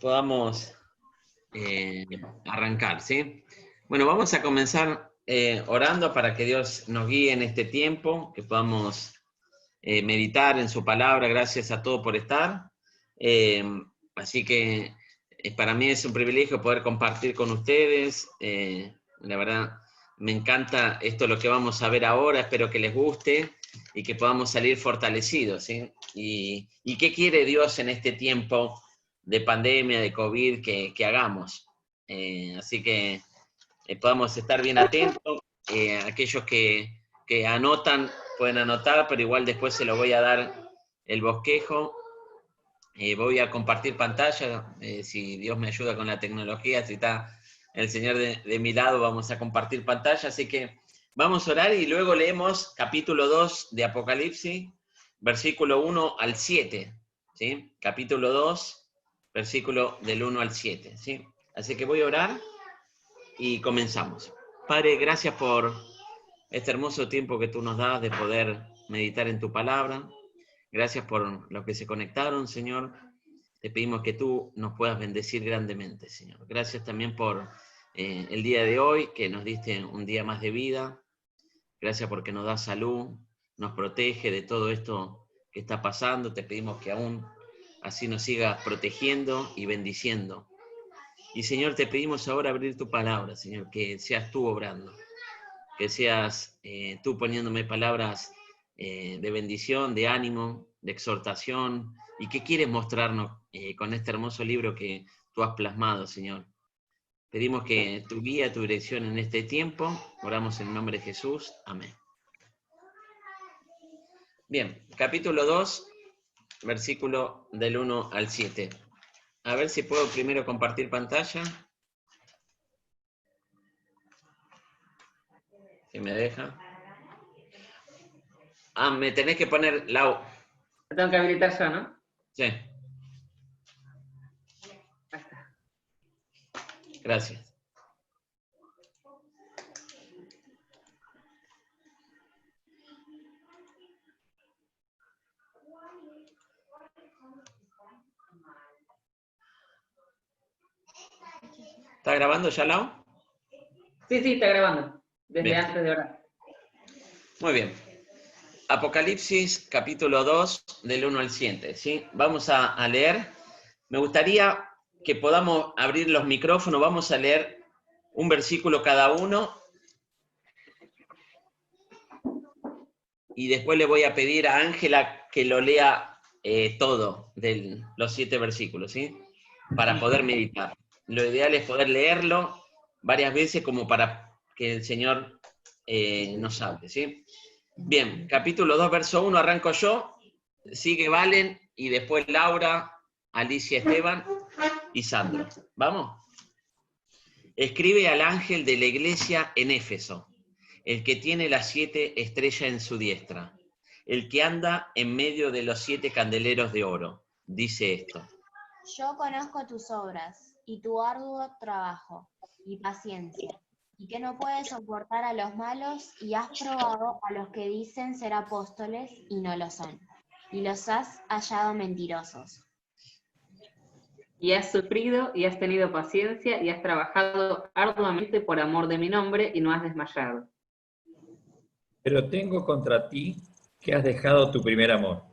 podamos arrancar, ¿sí? Bueno, vamos a comenzar orando para que Dios nos guíe en este tiempo, que podamos meditar en su palabra. Gracias a todos por estar. Así que para mí es un privilegio poder compartir con ustedes. La verdad, me encanta esto lo que vamos a ver ahora. Espero que les guste y que podamos salir fortalecidos, ¿sí? ¿Y qué quiere Dios en este tiempo de pandemia, de COVID, que hagamos? Así que podamos estar bien atentos. Aquellos que anotan, pueden anotar, pero igual después se lo voy a dar el bosquejo. Voy a compartir pantalla, si Dios me ayuda con la tecnología, si está el Señor de mi lado, vamos a compartir pantalla. Así que vamos a orar y luego leemos capítulo 2 de Apocalipsis, versículo 1 al 7, ¿sí? Capítulo 2, versículo del 1 al 7, ¿sí? Así que voy a orar y comenzamos. Padre, gracias por este hermoso tiempo que tú nos das de poder meditar en tu palabra. Gracias por los que se conectaron, Señor. Te pedimos que tú nos puedas bendecir grandemente, Señor. Gracias también por el día de hoy, que nos diste un día más de vida. Gracias porque nos da salud, nos protege de todo esto que está pasando. Te pedimos que aún así nos sigas protegiendo y bendiciendo. Y, Señor, te pedimos ahora abrir tu palabra, Señor, que seas tú obrando, que seas tú poniéndome palabras de bendición, de ánimo, de exhortación, y que quieres mostrarnos con este hermoso libro que tú has plasmado, Señor. Pedimos que tu guía, tu dirección en este tiempo, oramos en el nombre de Jesús, amén. Bien, capítulo 2, versículo del 1 al 7. A ver si puedo primero compartir pantalla. Si me deja. Me tenés que poner Lau. Lo tengo que habilitar yo, ¿no? Sí. Ahí está. Gracias. ¿Está grabando ya, Lau? Sí, está grabando. Desde Bien. antes de orar. Muy bien. Apocalipsis, capítulo 2, del 1 al 7, ¿sí? Vamos a leer. Me gustaría que podamos abrir los micrófonos. Vamos a leer un versículo cada uno. Y después le voy a pedir a Ángela que lo lea todo, de los 7 versículos, ¿sí? Para poder meditar. Lo ideal es poder leerlo varias veces como para que el Señor nos hable, ¿sí? Bien, capítulo 2, verso 1, arranco yo, sigue Valen y después Laura, Alicia, Esteban y Sandro. ¿Vamos? Escribe al ángel de la iglesia en Éfeso, el que tiene las 7 estrellas en su diestra, el que anda en medio de los 7 candeleros de oro, dice esto. Yo conozco tus obras, y tu arduo trabajo, y paciencia, y que no puedes soportar a los malos, y has probado a los que dicen ser apóstoles, y no lo son, y los has hallado mentirosos. Y has sufrido, y has tenido paciencia, y has trabajado arduamente por amor de mi nombre, y no has desmayado. Pero tengo contra ti que has dejado tu primer amor.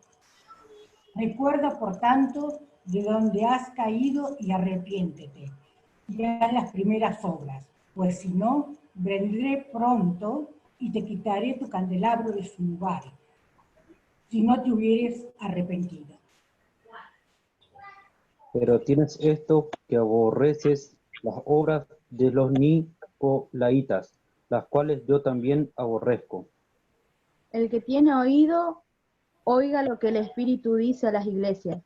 Recuerda, por tanto, de donde has caído y arrepiéntete, y haz las primeras obras, pues si no, vendré pronto y te quitaré tu candelabro de su lugar, si no te hubieres arrepentido. Pero tienes esto, que aborreces las obras de los nicolaítas, las cuales yo también aborrezco. El que tiene oído, oiga lo que el Espíritu dice a las iglesias.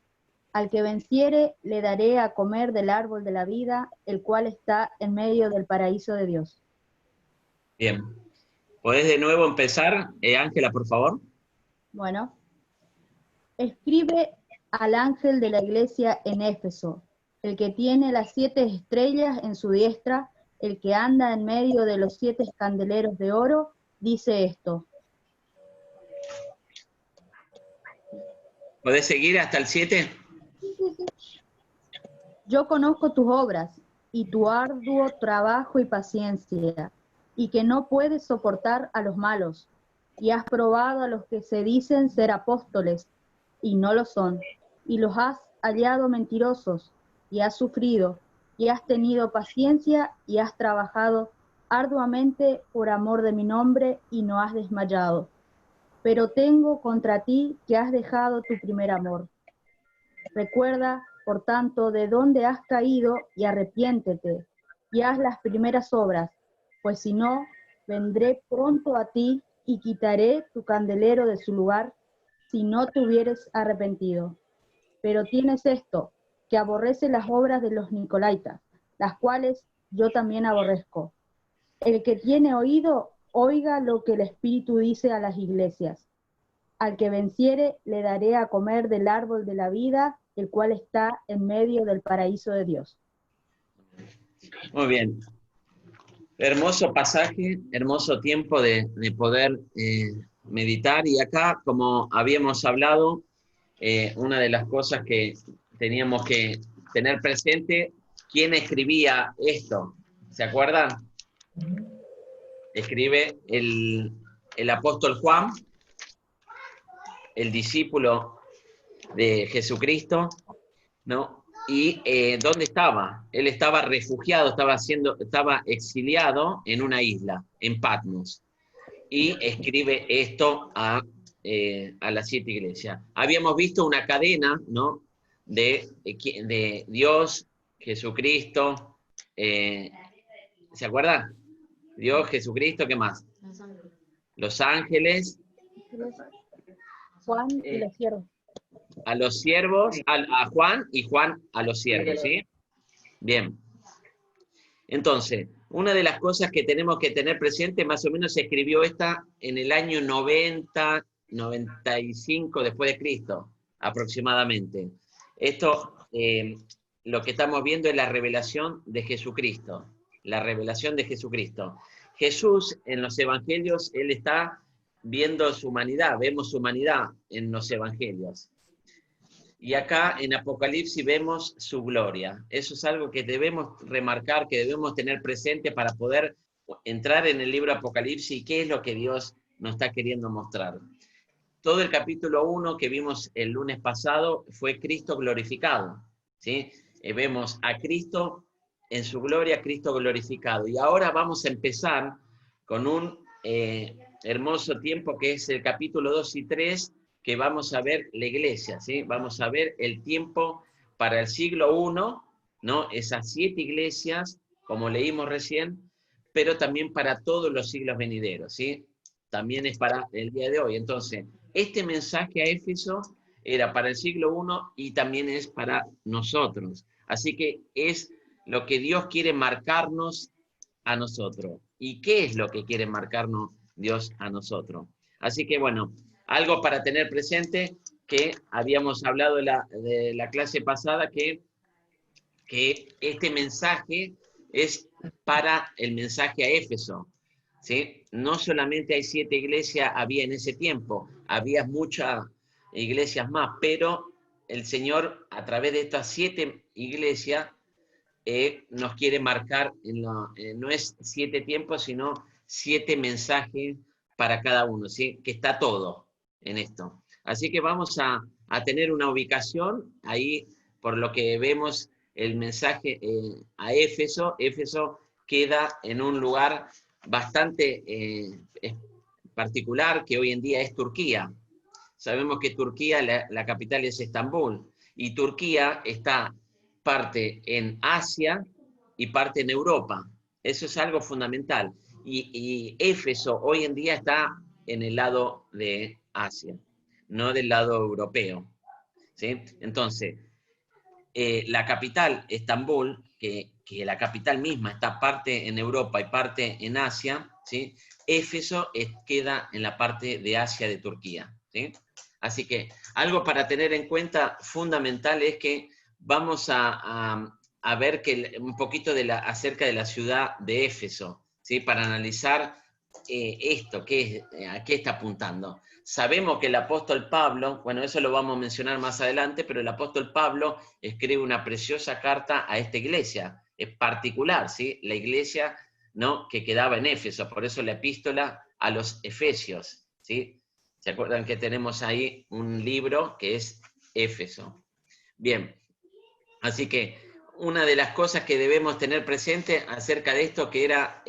Al que venciere, le daré a comer del árbol de la vida, el cual está en medio del paraíso de Dios. Bien. ¿Podés de nuevo empezar, Ángela, por favor? Bueno. Escribe al ángel de la iglesia en Éfeso, el que tiene las 7 estrellas en su diestra, el que anda en medio de los 7 candeleros de oro, dice esto. ¿Podés seguir hasta el 7? Yo conozco tus obras y tu arduo trabajo y paciencia, y que no puedes soportar a los malos, y has probado a los que se dicen ser apóstoles, y no lo son, y los has hallado mentirosos, y has sufrido, y has tenido paciencia, y has trabajado arduamente por amor de mi nombre, y no has desmayado. Pero tengo contra ti que has dejado tu primer amor. Recuerda, por tanto, de dónde has caído y arrepiéntete, y haz las primeras obras, pues si no, vendré pronto a ti y quitaré tu candelero de su lugar, si no te hubieres arrepentido. Pero tienes esto, que aborrece las obras de los nicolaítas, las cuales yo también aborrezco. El que tiene oído, oiga lo que el Espíritu dice a las iglesias. Al que venciere, le daré a comer del árbol de la vida, el cual está en medio del paraíso de Dios. Muy bien. Hermoso pasaje, hermoso tiempo de poder meditar. Y acá, como habíamos hablado, una de las cosas que teníamos que tener presente, ¿quién escribía esto? ¿Se acuerdan? Escribe el apóstol Juan, el discípulo de Jesucristo, ¿no? Y ¿dónde estaba? Él estaba refugiado, estaba exiliado en una isla, en Patmos, y escribe esto a las 7 iglesias. Habíamos visto una cadena, ¿no? De Dios, Jesucristo, ¿se acuerdan? Dios, Jesucristo, ¿qué más? Los ángeles. Juan y los siervos. A los siervos, a Juan, y Juan a los siervos, ¿sí? Bien. Entonces, una de las cosas que tenemos que tener presente, más o menos se escribió esta en el año 90, 95 después de Cristo, aproximadamente. Esto, lo que estamos viendo es la revelación de Jesucristo, la revelación de Jesucristo. Jesús, en los evangelios, él está viendo su humanidad, vemos su humanidad en los evangelios. Y acá en Apocalipsis vemos su gloria. Eso es algo que debemos remarcar, que debemos tener presente para poder entrar en el libro Apocalipsis y qué es lo que Dios nos está queriendo mostrar. Todo el capítulo 1 que vimos el lunes pasado fue Cristo glorificado, ¿sí? Vemos a Cristo en su gloria, Cristo glorificado. Y ahora vamos a empezar con un hermoso tiempo que es el capítulo 2 y 3, que vamos a ver la iglesia, ¿sí? Vamos a ver el tiempo para el siglo I, ¿no? Esas 7 iglesias, como leímos recién, pero también para todos los siglos venideros, ¿sí? También es para el día de hoy. Entonces, este mensaje a Éfeso era para el siglo I y también es para nosotros. Así que es lo que Dios quiere marcarnos a nosotros. ¿Y qué es lo que quiere marcarnos Dios a nosotros? Así que bueno, algo para tener presente, que habíamos hablado de la clase pasada, que este mensaje es para el mensaje a Éfeso, ¿sí? No solamente hay 7 iglesias, había en ese tiempo, había muchas iglesias más, pero el Señor, a través de estas 7 iglesias, nos quiere marcar, no es 7 tiempos, sino 7 mensajes para cada uno, ¿sí? Que está todo en esto. Así que vamos a tener una ubicación ahí, por lo que vemos el mensaje a Éfeso. Éfeso queda en un lugar bastante particular, que hoy en día es Turquía. Sabemos que Turquía, la capital es Estambul, y Turquía está parte en Asia y parte en Europa. Eso es algo fundamental. Y Éfeso hoy en día está en el lado de Asia, no del lado europeo, ¿sí? Entonces, la capital, Estambul, que la capital misma está parte en Europa y parte en Asia, ¿sí? Éfeso queda en la parte de Asia de Turquía, ¿sí? Así que algo para tener en cuenta fundamental es que vamos a ver un poquito acerca de la ciudad de Éfeso, ¿sí? Para analizar esto, ¿a qué está apuntando? Sabemos que el apóstol Pablo, bueno, eso lo vamos a mencionar más adelante, pero el apóstol Pablo escribe una preciosa carta a esta iglesia, es particular, ¿sí? La iglesia, ¿no?, que quedaba en Éfeso, por eso la epístola a los Efesios, ¿sí? ¿Se acuerdan que tenemos ahí un libro que es Éfeso? Bien, así que una de las cosas que debemos tener presente acerca de esto, que era,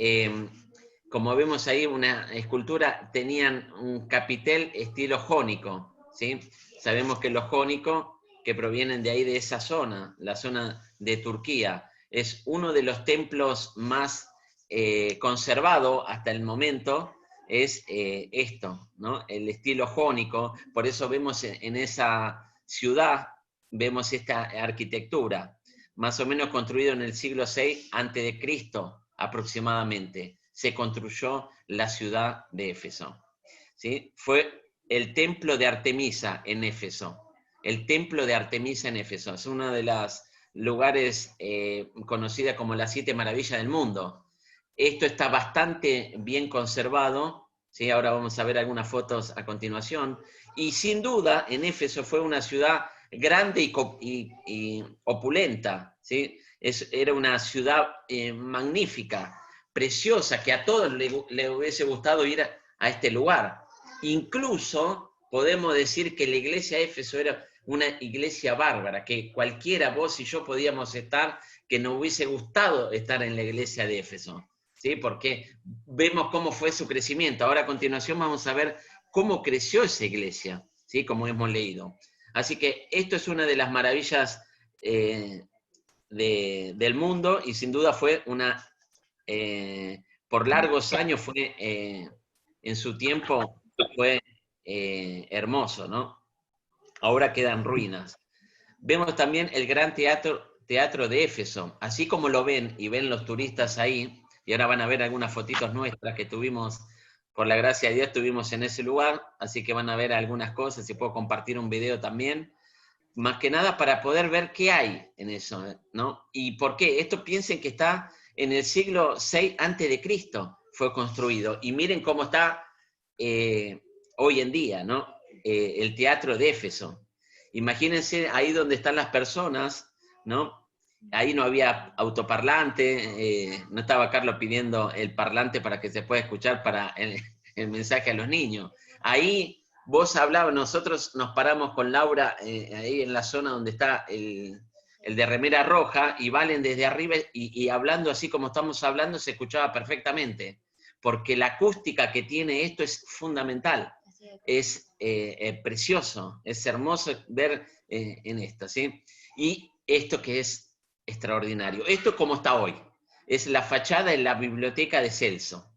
como vemos ahí, una escultura, tenían un capitel estilo jónico, ¿sí? Sabemos que los jónicos, que provienen de ahí, de esa zona, la zona de Turquía, es uno de los templos más conservados hasta el momento, es esto, ¿no? El estilo jónico. Por eso vemos en esa ciudad, vemos esta arquitectura, más o menos construido en el siglo VI a.C. aproximadamente. Se construyó la ciudad de Éfeso, ¿sí? Fue el templo de Artemisa en Éfeso. El templo de Artemisa en Éfeso es uno de los lugares conocida como las 7 maravillas del mundo. Esto está bastante bien conservado, ¿sí? Ahora vamos a ver algunas fotos a continuación. Y sin duda, en Éfeso fue una ciudad grande y opulenta, ¿sí? Era una ciudad magnífica, preciosa, que a todos le hubiese gustado ir a este lugar. Incluso podemos decir que la iglesia de Éfeso era una iglesia bárbara, que cualquiera, vos y yo, podíamos estar, que nos hubiese gustado estar en la iglesia de Éfeso, ¿sí? Porque vemos cómo fue su crecimiento. Ahora a continuación vamos a ver cómo creció esa iglesia, ¿sí? Como hemos leído. Así que esto es una de las maravillas del mundo, y sin duda fue por largos años fue, en su tiempo, fue hermoso, ¿no? Ahora quedan ruinas. Vemos también el gran teatro de Éfeso, así como lo ven y ven los turistas ahí, y ahora van a ver algunas fotitos nuestras que tuvimos, por la gracia de Dios, estuvimos en ese lugar, así que van a ver algunas cosas, y puedo compartir un video también, más que nada para poder ver qué hay en eso, ¿no? Y por qué. Esto piensen que está en el siglo VI a.C., fue construido, y miren cómo está hoy en día, ¿no? El teatro de Éfeso. Imagínense ahí donde están las personas, ¿no? Ahí no había autoparlante, no estaba Carlos pidiendo el parlante para que se pueda escuchar para el mensaje a los niños. Ahí vos hablabas, nosotros nos paramos con Laura ahí en la zona donde está el de remera roja, y Valen desde arriba, y hablando así como estamos hablando, se escuchaba perfectamente, porque la acústica que tiene esto es fundamental. Es precioso, es hermoso ver en esto, ¿sí? Y esto que es extraordinario. Esto como está hoy. Es la fachada en la biblioteca de Celso,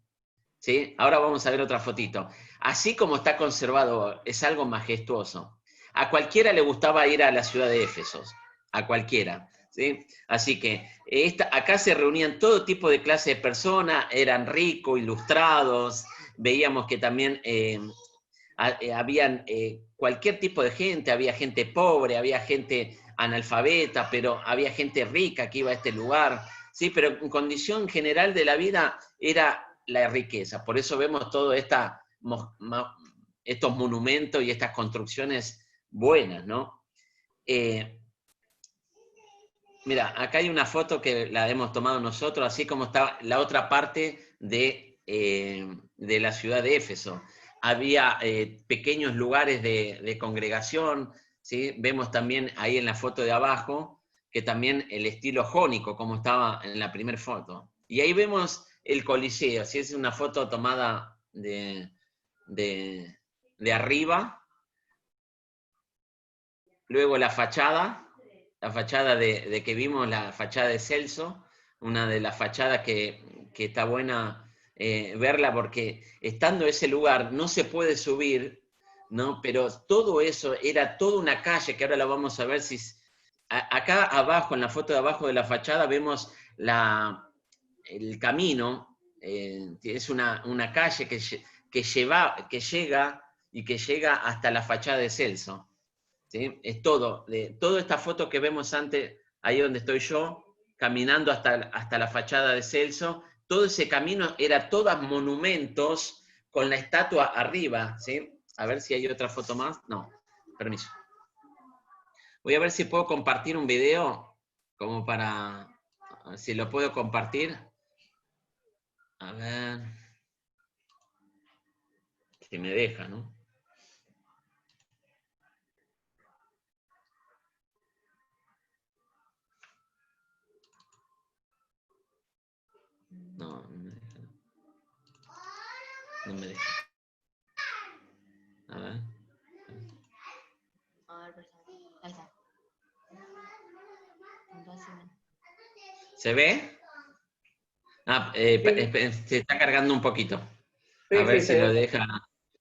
¿sí? Ahora vamos a ver otra fotito. Así como está conservado, es algo majestuoso. A cualquiera le gustaba ir a la ciudad de Éfeso, a cualquiera, ¿sí? Así que acá se reunían todo tipo de clase de personas, eran ricos, ilustrados, veíamos que también habían cualquier tipo de gente, había gente pobre, había gente analfabeta, pero había gente rica que iba a este lugar, ¿sí? Pero en condición general de la vida era la riqueza. Por eso vemos todos estos monumentos y estas construcciones buenas, ¿no? Mira, acá hay una foto que la hemos tomado nosotros, así como está la otra parte de la ciudad de Éfeso. Había pequeños lugares de congregación, ¿sí? Vemos también ahí en la foto de abajo, que también el estilo jónico, como estaba en la primera foto. Y ahí vemos el Coliseo, ¿sí? Es una foto tomada de arriba. Luego la fachada de que vimos, la fachada de Celso, una de las fachadas que está buena verla, porque estando en ese lugar no se puede subir, ¿no? Pero todo eso era toda una calle, que ahora la vamos a ver. Acá abajo, en la foto de abajo de la fachada, vemos el camino, es una calle que llega hasta la fachada de Celso, ¿sí? Es toda esta foto que vemos antes, ahí donde estoy yo, caminando hasta la fachada de Celso, todo ese camino era todos monumentos con la estatua arriba, ¿sí? A ver si hay otra foto más. No, permiso. Voy a ver si puedo compartir un video, como para, si lo puedo compartir. A ver, si me deja, ¿no? No, no me deja. No me deja. A ver. A ver, ahí está. Entonces, ¿Se ve? Ah, se está cargando un poquito. Sí, A ver sí, si lo deja.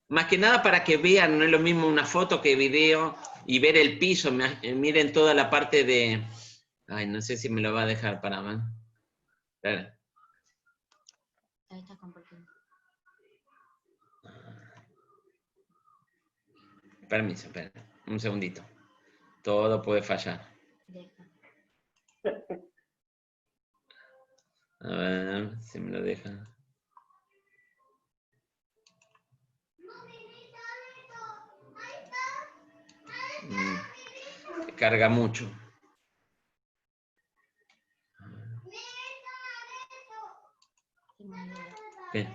Más que nada para que vean, no es lo mismo una foto que video y ver el piso. Miren toda la parte de... Ay, no sé si me lo va a dejar para ver. Espera. ahí está compartiendo. Permiso, espera. Un segundito. Todo puede fallar. Deja. A ver si me lo deja. Carga mucho. ¿Qué?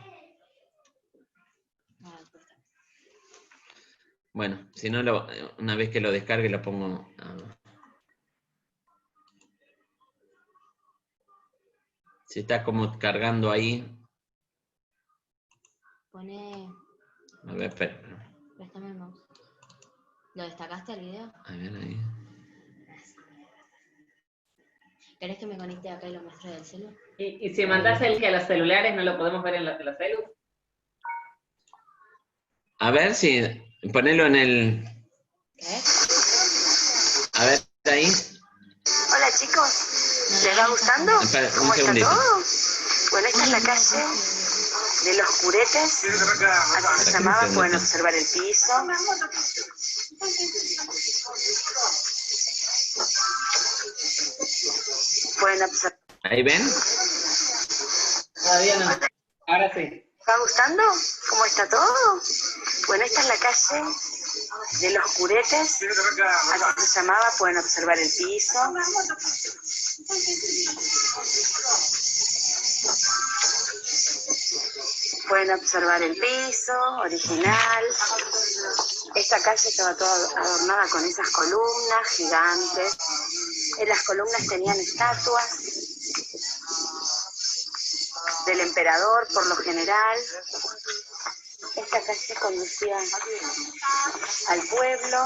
Bueno, si no, una vez que lo descargue lo pongo... Se está como cargando ahí. Pone. A ver, espera. Préstame el mouse. ¿Lo destacaste el video? A ver ahí. ¿Querés que me conecte acá y lo muestre del celular? Y si mandás el que a los celulares, ¿no lo podemos ver en los celulares? A ver si... Ponelo en el... ¿Qué? A ver, ahí. Hola chicos, ¿les va gustando? Espera, un ¿Cómo está segundito. todo? Bueno, esta es la calle de los Curetes, así se llamaba, pueden observar el piso. Pueden observar. ¿Ahí ven? Todavía no. Ahora sí. ¿Les va gustando? ¿Cómo está todo? Bueno, esta es la calle de los Curetes, así se llamaba, pueden observar el piso. Pueden observar el piso original. Esta calle estaba toda adornada con esas columnas gigantes. En las columnas tenían estatuas del emperador, por lo general. Esta calle conducía al pueblo.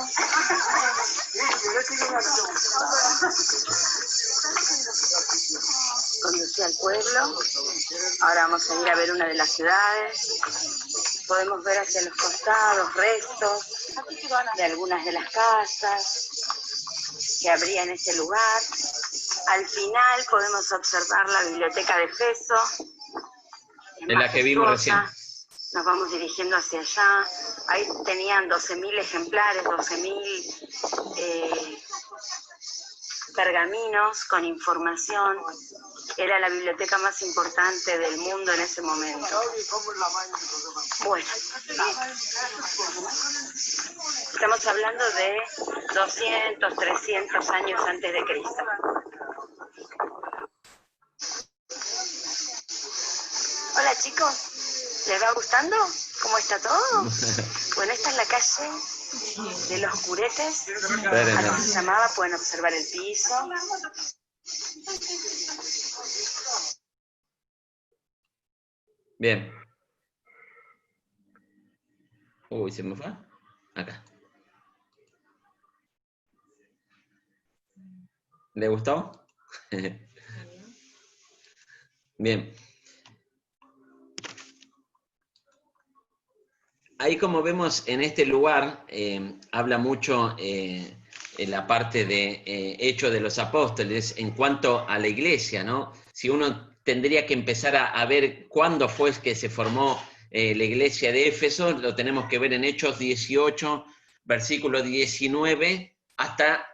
Conducía al pueblo. Ahora vamos a ir a ver una de las ciudades. Podemos ver hacia los costados restos de algunas de las casas que habría en ese lugar. Al final podemos observar la biblioteca de Efeso. En la que vimos recién. Nos vamos dirigiendo hacia allá. Ahí tenían 12.000 ejemplares, 12.000 pergaminos con información. Era la biblioteca más importante del mundo en ese momento. Bueno, estamos hablando de 200, 300 años antes de Cristo. Hola chicos, ¿les va gustando? ¿Cómo está todo? Bueno, esta es la calle de los Curetes, así se llamaba, pueden observar el piso. Bien. Uy, ¿se me fue? Acá. ¿Le gustó? Bien. Ahí, como vemos en este lugar, habla mucho en la parte de Hechos de los Apóstoles en cuanto a la iglesia, ¿no? Si uno tendría que empezar a ver cuándo fue que se formó la iglesia de Éfeso, lo tenemos que ver en Hechos 18, versículo 19, hasta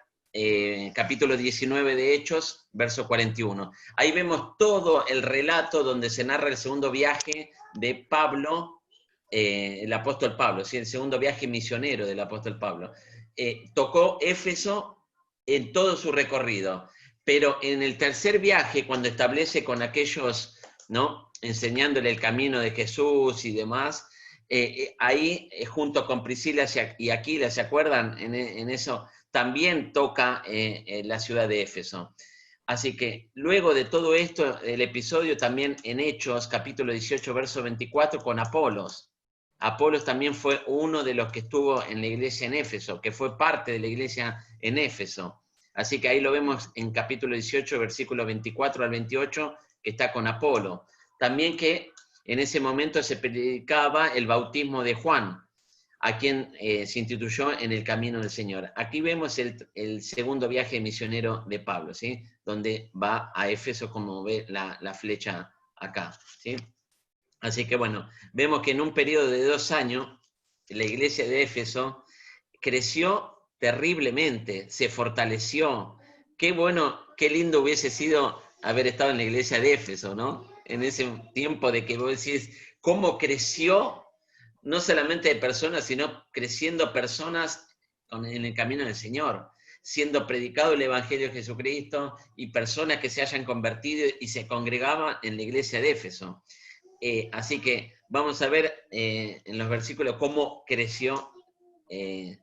capítulo 19 de Hechos, verso 41. Ahí vemos todo el relato donde se narra el segundo viaje de Pablo, el apóstol Pablo, ¿sí? El segundo viaje misionero del apóstol Pablo. Tocó Éfeso en todo su recorrido, pero en el tercer viaje, cuando establece con aquellos, ¿no?, enseñándole el camino de Jesús y demás, ahí, junto con Priscila y Aquila, ¿se acuerdan? En eso también toca la ciudad de Éfeso. Así que luego de todo esto, el episodio también en Hechos, capítulo 18, verso 24, con Apolos. Apolos también fue uno de los que estuvo en la iglesia en Éfeso, que fue parte de la iglesia en Éfeso. Así que ahí lo vemos en capítulo 18, versículo 24 al 28, que está con Apolo. También que en ese momento se predicaba el bautismo de Juan, a quien se instituyó en el camino del Señor. Aquí vemos el segundo viaje misionero de Pablo, ¿sí? Donde va a Éfeso, como ve la flecha acá, ¿sí? Así que bueno, vemos que en un periodo de 2 años, la iglesia de Éfeso creció terriblemente, se fortaleció. Qué bueno, qué lindo hubiese sido haber estado en la iglesia de Éfeso, ¿no? En ese tiempo de que vos decís, cómo creció, no solamente de personas, sino creciendo personas en el camino del Señor, siendo predicado el Evangelio de Jesucristo y personas que se hayan convertido y se congregaban en la iglesia de Éfeso. Así que vamos a ver en los versículos cómo creció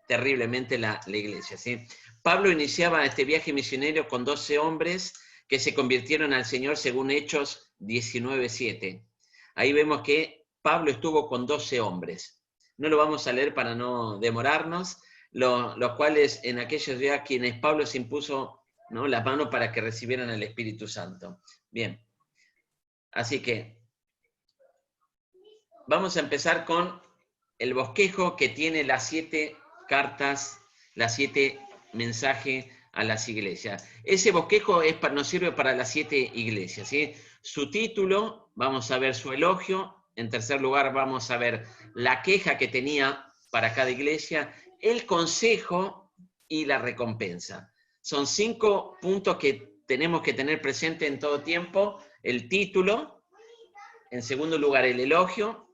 terriblemente la iglesia, ¿sí? Pablo iniciaba este viaje misionero con 12 hombres que se convirtieron al Señor según Hechos 19:7. Ahí vemos que Pablo estuvo con 12 hombres. No lo vamos a leer para no demorarnos, los cuales en aquellos días quienes Pablo se impuso, ¿no?, la mano para que recibieran el Espíritu Santo. Bien, así que vamos a empezar con el bosquejo que tiene las 7 cartas, las 7 mensajes a las iglesias. Ese bosquejo nos sirve para las 7 iglesias, ¿sí? Su título, vamos a ver su elogio. En tercer lugar, vamos a ver la queja que tenía para cada iglesia, el consejo y la recompensa. Son 5 puntos que tenemos que tener presente en todo tiempo. El título, en segundo lugar, el elogio,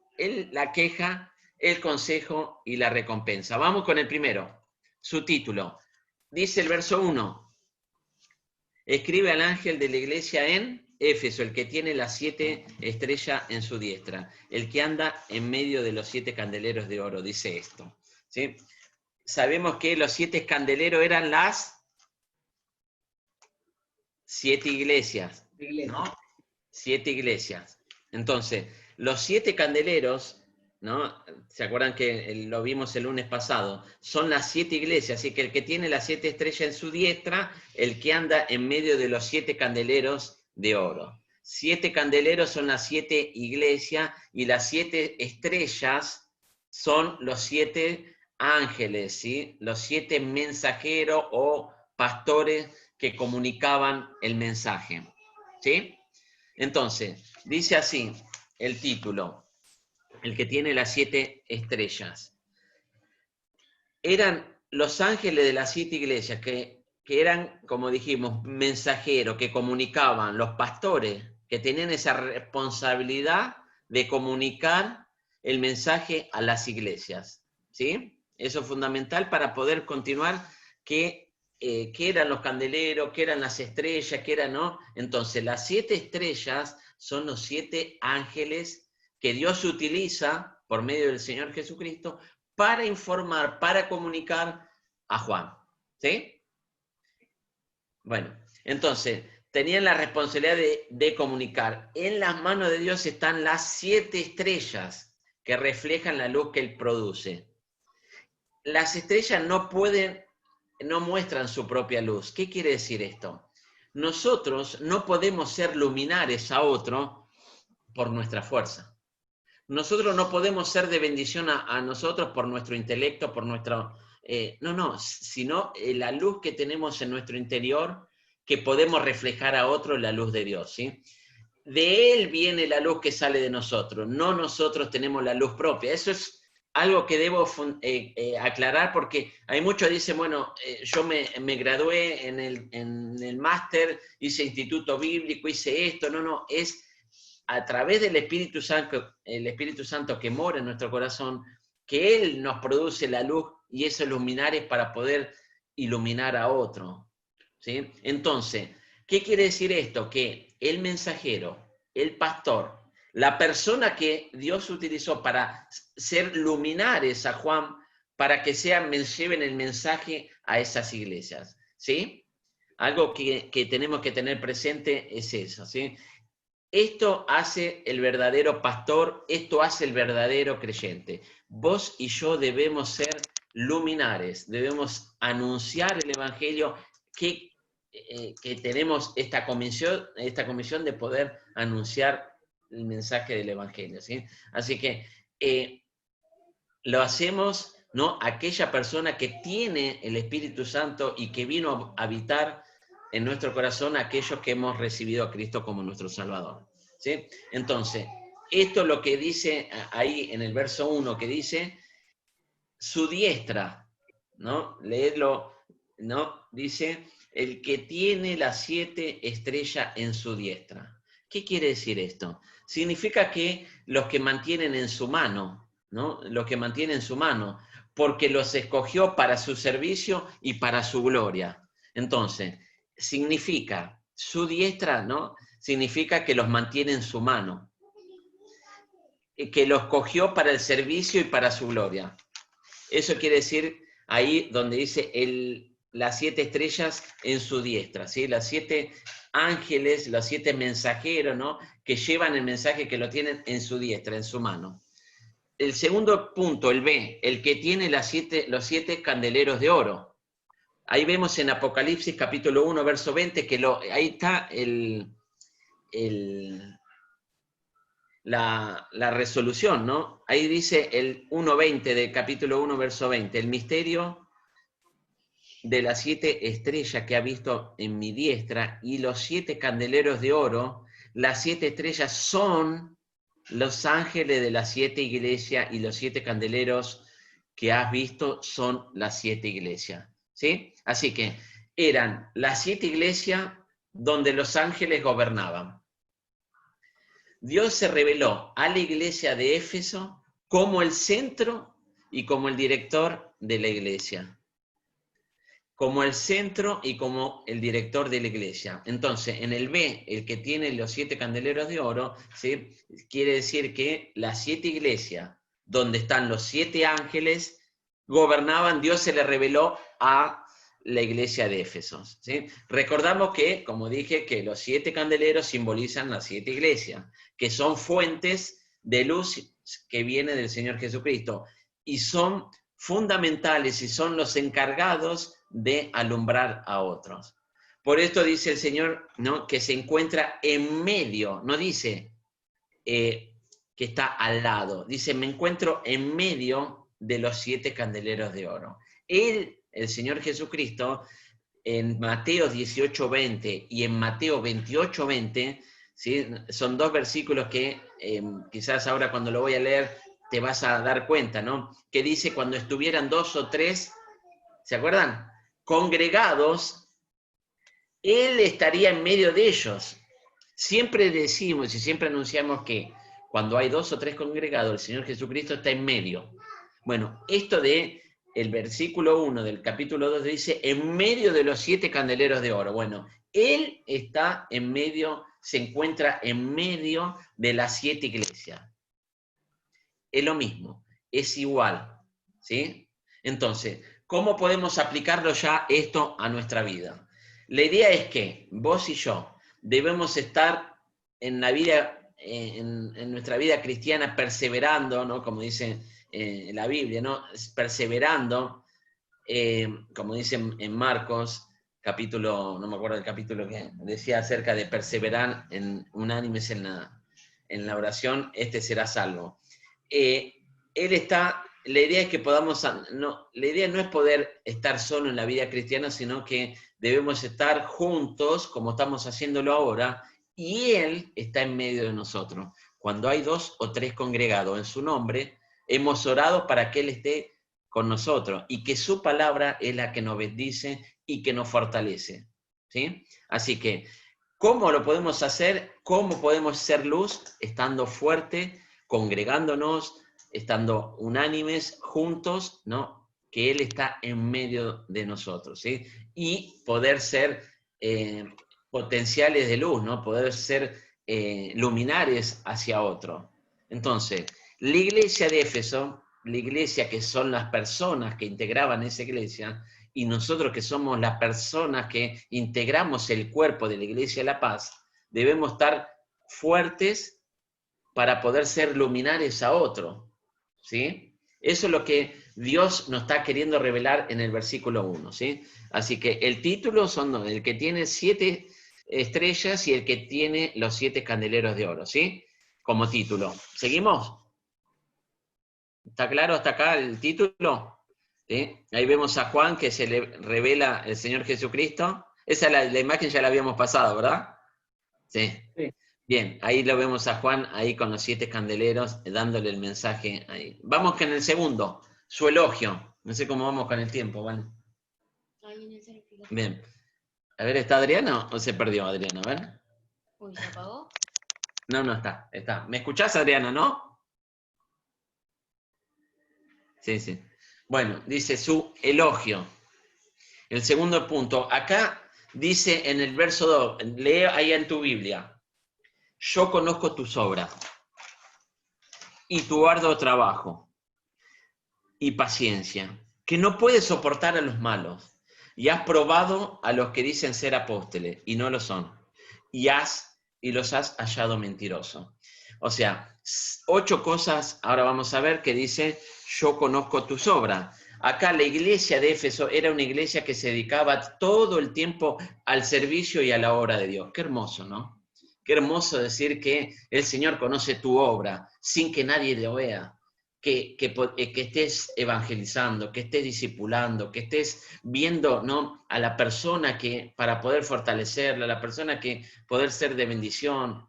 la queja, el consejo y la recompensa. Vamos con el primero, su título. Dice el verso 1, escribe al ángel de la iglesia en Éfeso, el que tiene las 7 estrellas en su diestra, el que anda en medio de los 7 candeleros de oro, dice esto, ¿sí? Sabemos que los 7 candeleros eran las 7 iglesias, ¿no? 7 iglesias. Entonces, los 7 candeleros, ¿no? ¿Se acuerdan que lo vimos el lunes pasado? Son las 7 iglesias, así que el que tiene las 7 estrellas en su diestra, el que anda en medio de los 7 candeleros de oro. 7 candeleros son las 7 iglesias y las 7 estrellas son los 7 ángeles, ¿sí? Los 7 mensajeros o pastores que comunicaban el mensaje, ¿sí? Entonces, dice así el título, el que tiene las 7 estrellas. Eran los ángeles de las 7 iglesias que eran, como dijimos, mensajeros, que comunicaban, los pastores, que tenían esa responsabilidad de comunicar el mensaje a las iglesias, ¿sí? Eso es fundamental para poder continuar qué eran los candeleros, qué eran las estrellas, qué eran, ¿no? Entonces, las 7 estrellas son los 7 ángeles que Dios utiliza por medio del Señor Jesucristo para informar, para comunicar a Juan, ¿sí? Bueno, entonces, tenían la responsabilidad de comunicar. En las manos de Dios están las 7 estrellas que reflejan la luz que Él produce. Las estrellas no muestran su propia luz. ¿Qué quiere decir esto? Nosotros no podemos ser luminares a otro por nuestra fuerza. Nosotros no podemos ser de bendición a nosotros por nuestro intelecto, por nuestro... sino la luz que tenemos en nuestro interior, que podemos reflejar a otro, la luz de Dios, ¿sí? De Él viene la luz que sale de nosotros, no nosotros tenemos la luz propia. Eso es algo que debo aclarar, porque hay muchos que dicen, bueno, yo me gradué en el máster, hice instituto bíblico, hice esto. No, es a través del Espíritu Santo, el Espíritu Santo que mora en nuestro corazón, que Él nos produce la luz y esos luminares para poder iluminar a otro, ¿sí? Entonces, ¿qué quiere decir esto? Que el mensajero, el pastor, la persona que Dios utilizó para ser luminares a Juan, para que lleven el mensaje a esas iglesias, ¿sí? Algo que tenemos que tener presente es eso, ¿sí? Esto hace el verdadero pastor, esto hace el verdadero creyente. Vos y yo debemos ser luminares, debemos anunciar el evangelio, que tenemos esta comisión de poder anunciar el mensaje del evangelio, ¿sí? Así que lo hacemos, ¿no? Aquella persona que tiene el Espíritu Santo y que vino a habitar en nuestro corazón, aquellos que hemos recibido a Cristo como nuestro Salvador, ¿sí? Entonces, esto es lo que dice ahí en el verso 1, que dice, su diestra, ¿no? Leedlo, ¿no? Dice, el que tiene las 7 estrellas en su diestra. ¿Qué quiere decir esto? Significa que los que mantienen en su mano, ¿no? Los que mantienen en su mano, porque los escogió para su servicio y para su gloria. Entonces, significa, su diestra, ¿no? Significa que los mantiene en su mano, que los cogió para el servicio y para su gloria. Eso quiere decir ahí donde dice las 7 estrellas en su diestra, ¿sí? Las 7 ángeles, los 7 mensajeros, ¿no? Que llevan el mensaje, que lo tienen en su diestra, en su mano. El segundo punto, el B, el que tiene los 7 candeleros de oro. Ahí vemos en Apocalipsis capítulo 1, verso 20, que ahí está la resolución, ¿no? Ahí dice el 1.20 del capítulo 1, verso 20, el misterio de las 7 estrellas que ha visto en mi diestra y los 7 candeleros de oro. Las 7 estrellas son los ángeles de las 7 iglesias y los 7 candeleros que has visto son las 7 iglesias, ¿sí? Así que eran las 7 iglesias donde los ángeles gobernaban. Dios se reveló a la iglesia de Éfeso como el centro y como el director de la iglesia. Como el centro y como el director de la iglesia. Entonces, en el B, el que tiene los 7 candeleros de oro, ¿sí? Quiere decir que las 7 iglesias, donde están los 7 ángeles, gobernaban, Dios se le reveló a la iglesia de Éfeso, ¿sí? Recordamos que, como dije, que los 7 candeleros simbolizan las 7 iglesias, que son fuentes de luz que viene del Señor Jesucristo, y son fundamentales y son los encargados de alumbrar a otros. Por esto dice el Señor, ¿no? Que se encuentra en medio, no dice que está al lado, dice, me encuentro en medio de los 7 candeleros de oro. Él, el Señor Jesucristo, en Mateo 18:20 y en Mateo 28:20, ¿sí? Son 2 versículos que quizás ahora cuando lo voy a leer te vas a dar cuenta, ¿no? Que dice, cuando estuvieran 2 o 3, ¿se acuerdan? Congregados, Él estaría en medio de ellos. Siempre decimos y siempre anunciamos que cuando hay 2 o 3 congregados, el Señor Jesucristo está en medio. Bueno, esto de el versículo 1 del capítulo 2 dice, en medio de los 7 candeleros de oro. Bueno, Él está en medio, se encuentra en medio de las 7 iglesias. Es lo mismo, es igual, ¿sí? Entonces, ¿cómo podemos aplicarlo ya esto a nuestra vida? La idea es que vos y yo debemos estar en la vida, en nuestra vida cristiana, perseverando, ¿no? Como dice la Biblia, ¿no? Perseverando, como dice en Marcos, capítulo, no me acuerdo del capítulo que decía acerca de perseverar unánimes en la oración, este será salvo. La idea es que podamos, la idea no es poder estar solo en la vida cristiana, sino que debemos estar juntos, como estamos haciéndolo ahora, y Él está en medio de nosotros. Cuando hay 2 o 3 congregados en su nombre, Hemos orado para que Él esté con nosotros y que su palabra es la que nos bendice y que nos fortalece, ¿sí? Así que, ¿cómo lo podemos hacer? ¿Cómo podemos ser luz? Estando fuerte, congregándonos, estando unánimes, juntos, ¿no? Que Él está en medio de nosotros, ¿sí? Y poder ser potenciales de luz, ¿no? Poder ser luminares hacia otro. Entonces, la iglesia de Éfeso, la iglesia que son las personas que integraban esa iglesia, y nosotros que somos las personas que integramos el cuerpo de la Iglesia de la Paz, debemos estar fuertes para poder ser luminares a otro, ¿sí? Eso es lo que Dios nos está queriendo revelar en el versículo 1, ¿sí? Así que el título son el que tiene 7 estrellas y el que tiene los 7 candeleros de oro, ¿sí? Como título. ¿Seguimos? ¿Está claro hasta acá el título? ¿Sí? Ahí vemos a Juan que se le revela el Señor Jesucristo. Esa la imagen ya la habíamos pasado, ¿verdad? Sí. Sí. Bien, ahí lo vemos a Juan, ahí con los 7 candeleros, dándole el mensaje ahí. Vamos con el segundo, su elogio. No sé cómo vamos con el tiempo, ¿vale? Bien. A ver, ¿está Adriana o se perdió Adriana? A ver. Uy, ¿se apagó? No está, está. ¿Me escuchás, Adriana, no? Sí, sí. Bueno, dice su elogio. El segundo punto. Acá dice en el verso 2, lee ahí en tu Biblia. Yo conozco tus obras y tu arduo trabajo y paciencia, que no puedes soportar a los malos, y has probado a los que dicen ser apóstoles y no lo son, y los has hallado mentirosos. O sea, 8 cosas, ahora vamos a ver, que dice, yo conozco tus obras. Acá la iglesia de Éfeso era una iglesia que se dedicaba todo el tiempo al servicio y a la obra de Dios. Qué hermoso, ¿no? Qué hermoso decir que el Señor conoce tu obra sin que nadie lo vea. Que estés evangelizando, que estés discipulando, que estés viendo, ¿no?, a la persona que, para poder fortalecerla, a la persona que poder ser de bendición.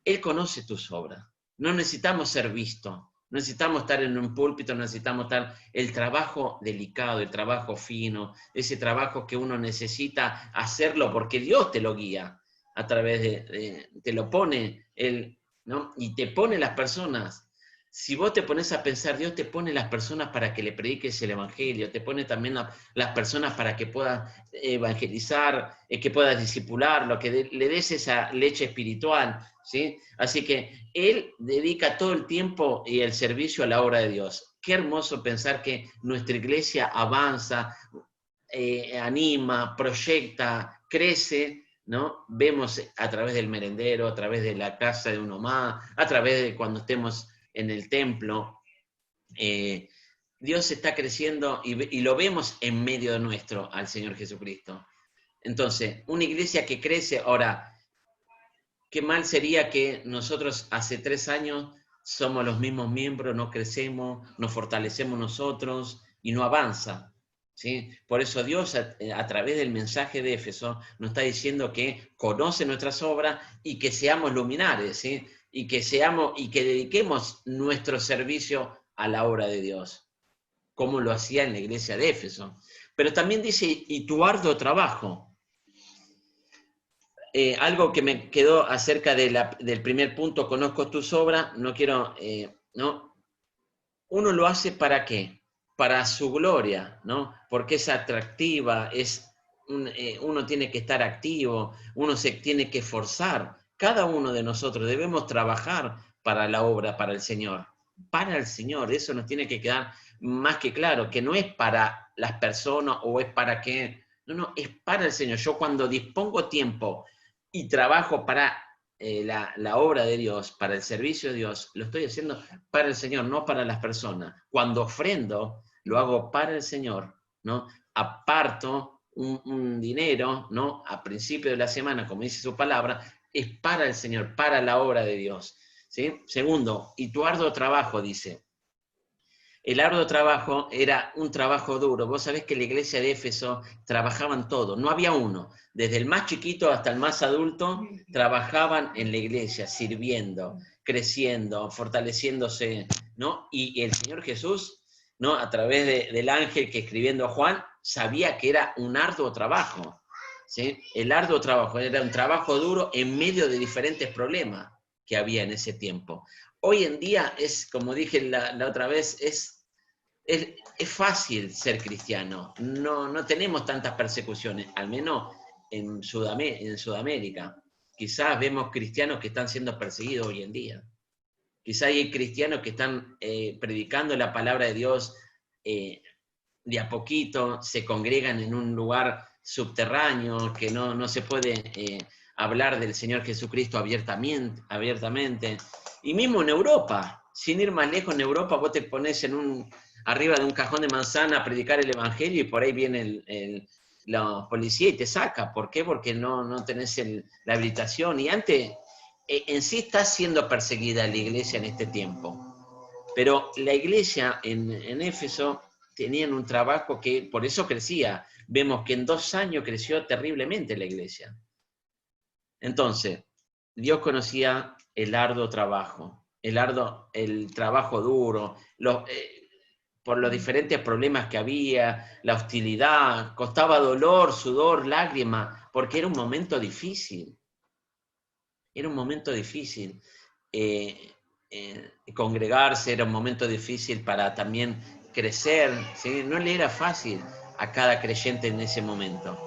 Él conoce tus obras. No necesitamos ser vistos, no necesitamos estar en un púlpito, no necesitamos estar el trabajo delicado, el trabajo fino, ese trabajo que uno necesita hacerlo porque Dios te lo guía a través te lo pone Él, ¿no? Y te pone las personas. Si vos te pones a pensar, Dios te pone las personas para que le prediques el evangelio, te pone también las personas para que puedas evangelizar, que puedas discipularlo, que le des esa leche espiritual, ¿sí? Así que Él dedica todo el tiempo y el servicio a la obra de Dios. Qué hermoso pensar que nuestra iglesia avanza, anima, proyecta, crece, ¿no? Vemos a través del merendero, a través de la casa de uno más, a través de cuando estemos en el templo, Dios está creciendo y lo vemos en medio de nuestro al Señor Jesucristo. Entonces, una iglesia que crece, ahora, qué mal sería que nosotros hace 3 años somos los mismos miembros, no crecemos, nos fortalecemos nosotros y no avanza, ¿sí? Por eso Dios a través del mensaje de Éfeso nos está diciendo que conoce nuestras obras y que seamos luminares, ¿sí? Y que dediquemos nuestro servicio a la obra de Dios, como lo hacía en la iglesia de Éfeso. Pero también dice, y tu arduo trabajo. Algo que me quedó acerca del primer punto, conozco tus obras, no quiero, ¿no? Uno lo hace ¿para qué? Para su gloria, ¿no? Porque es atractiva, uno tiene que estar activo, uno se tiene que esforzar. Cada uno de nosotros debemos trabajar para la obra, para el Señor. Para el Señor, eso nos tiene que quedar más que claro, que no es para las personas o es para qué. No, es para el Señor. Yo cuando dispongo tiempo y trabajo para la obra de Dios, para el servicio de Dios, lo estoy haciendo para el Señor, no para las personas. Cuando ofrendo, lo hago para el Señor, ¿no? Aparto un dinero, ¿no? A principio de la semana, como dice su palabra, es para el Señor, para la obra de Dios, ¿sí? Segundo, y tu arduo trabajo, dice. El arduo trabajo era un trabajo duro. Vos sabés que la iglesia de Éfeso trabajaban todos, no había uno. Desde el más chiquito hasta el más adulto, trabajaban en la iglesia, sirviendo, creciendo, fortaleciéndose ¿no? Y el Señor Jesús, ¿no? A través del ángel que escribiendo a Juan, sabía que era un arduo trabajo, ¿sí? El arduo trabajo, era un trabajo duro en medio de diferentes problemas que había en ese tiempo. Hoy en día es, como dije la otra vez, es fácil ser cristiano. No tenemos tantas persecuciones, al menos en Sudamérica. Quizás vemos cristianos que están siendo perseguidos hoy en día. Quizás hay cristianos que están predicando la palabra de Dios de a poquito, se congregan en un lugar subterráneo, que no se puede hablar del Señor Jesucristo abiertamente. Y mismo en Europa, sin ir más lejos, en Europa vos te pones arriba de un cajón de manzana a predicar el Evangelio y por ahí viene la policía y te saca. ¿Por qué? Porque no tenés la habilitación. Y antes, en sí está siendo perseguida la iglesia en este tiempo. Pero la iglesia en Éfeso tenían un trabajo que por eso crecía. Vemos que en 2 años creció terriblemente la iglesia. Entonces, Dios conocía el arduo trabajo, el trabajo duro, por los diferentes problemas que había, la hostilidad, costaba dolor, sudor, lágrimas, porque era un momento difícil. Era un momento difícil. Congregarse era un momento difícil para también crecer, ¿sí? No le era fácil a cada creyente en ese momento.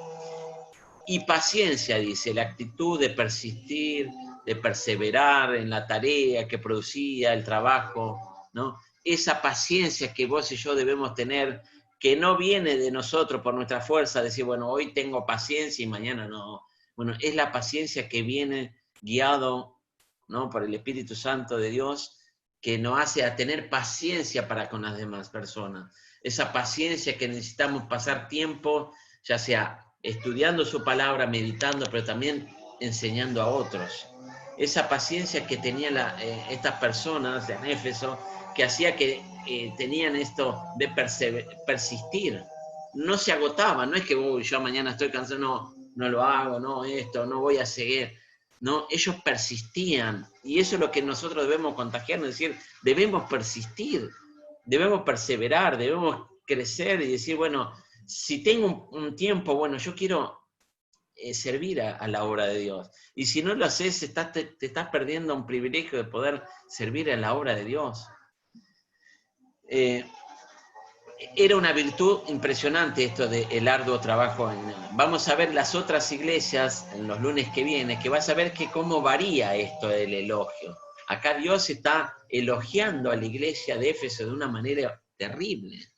Y paciencia, dice, la actitud de persistir, de perseverar en la tarea que producía el trabajo, ¿no? Esa paciencia que vos y yo debemos tener, que no viene de nosotros por nuestra fuerza, decir, bueno, hoy tengo paciencia y mañana no. Bueno, es la paciencia que viene guiado, ¿no? Por el Espíritu Santo de Dios, que nos hace a tener paciencia para con las demás personas. Esa paciencia que necesitamos pasar tiempo, ya sea estudiando su palabra, meditando, pero también enseñando a otros. Esa paciencia que tenían estas personas en Éfeso, que hacía que tenían esto de persistir. No se agotaban, no es que yo mañana estoy cansado, no lo hago, no voy a seguir. No, ellos persistían, y eso es lo que nosotros debemos contagiarnos, es decir, debemos persistir, debemos perseverar, debemos crecer y decir, bueno, si tengo un tiempo, bueno, yo quiero servir a la obra de Dios. Y si no lo haces, te estás perdiendo un privilegio de poder servir a la obra de Dios. Era una virtud impresionante esto del arduo trabajo. Vamos a ver las otras iglesias en los lunes que viene, que vas a ver que cómo varía esto del elogio. Acá Dios está elogiando a la iglesia de Éfeso de una manera terrible.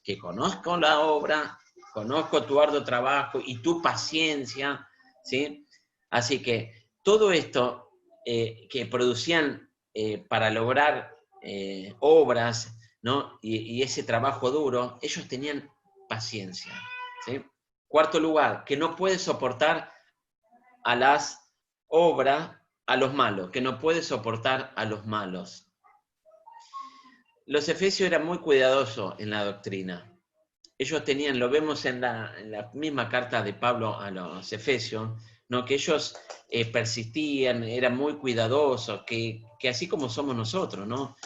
Que conozco la obra, conozco tu arduo trabajo y tu paciencia, ¿sí? Así que todo esto que producían para lograr obras, ¿no? Y ese trabajo duro, ellos tenían paciencia, ¿sí? 4º lugar, que no puede soportar a las obras, a los malos, que no puede soportar a los malos. Los efesios eran muy cuidadosos en la doctrina. Ellos tenían, lo vemos en la misma carta de Pablo a los efesios, ¿no? Que ellos persistían, eran muy cuidadosos, que así como somos nosotros, ¿no?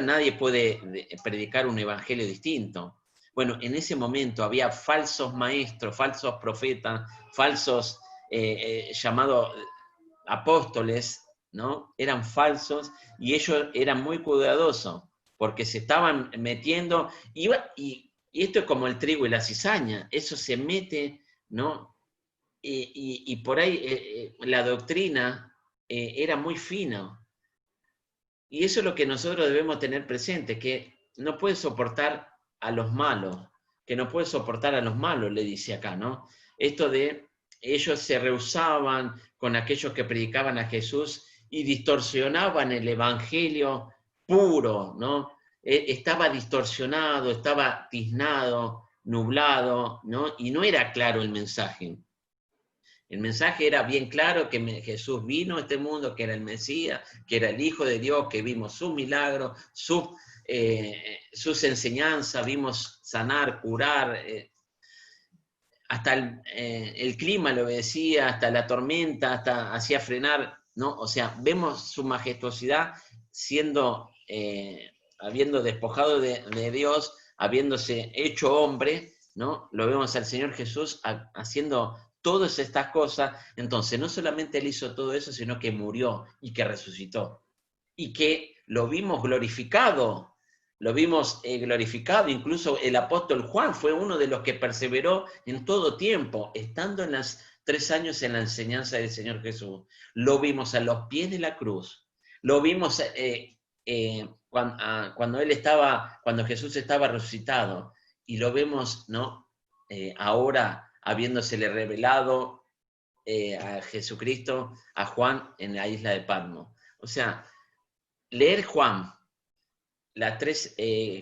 Nadie puede predicar un evangelio distinto. Bueno, en ese momento había falsos maestros, falsos profetas, falsos llamados apóstoles, ¿no? Eran falsos y ellos eran muy cuidadosos porque se estaban metiendo, y esto es como el trigo y la cizaña, eso se mete, ¿no? Y por ahí la doctrina era muy fina. Y eso es lo que nosotros debemos tener presente, que no puede soportar a los malos, le dice acá, ¿no? Esto de ellos se rehusaban con aquellos que predicaban a Jesús y distorsionaban el evangelio puro, ¿no? Estaba distorsionado, estaba tiznado, nublado, ¿no? Y no era claro el mensaje. El mensaje era bien claro que Jesús vino a este mundo, que era el Mesías, que era el Hijo de Dios, que vimos sus milagros, sus enseñanzas, vimos sanar, curar, hasta el clima lo obedecía, hasta la tormenta, hasta hacía frenar, ¿no? O sea, vemos su majestuosidad siendo habiendo despojado de Dios, habiéndose hecho hombre, ¿no? Lo vemos al Señor Jesús haciendo todas estas cosas. Entonces, no solamente Él hizo todo eso, sino que murió y que resucitó. Y que lo vimos glorificado. Lo vimos glorificado. Incluso el apóstol Juan fue uno de los que perseveró en todo tiempo, estando en las 3 años en la enseñanza del Señor Jesús. Lo vimos a los pies de la cruz. Lo vimos cuando Jesús estaba resucitado. Y lo vemos, ¿no? Ahora habiéndosele revelado a Jesucristo, a Juan en la isla de Patmos. O sea, leer Juan, las 3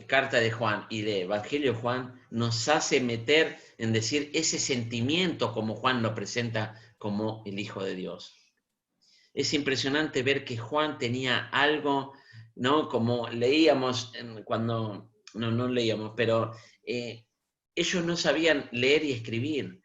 cartas de Juan y de Evangelio de Juan, nos hace meter en decir ese sentimiento como Juan lo presenta como el Hijo de Dios. Es impresionante ver que Juan tenía algo, ¿no? Como leíamos cuando, no leíamos, pero ellos no sabían leer y escribir,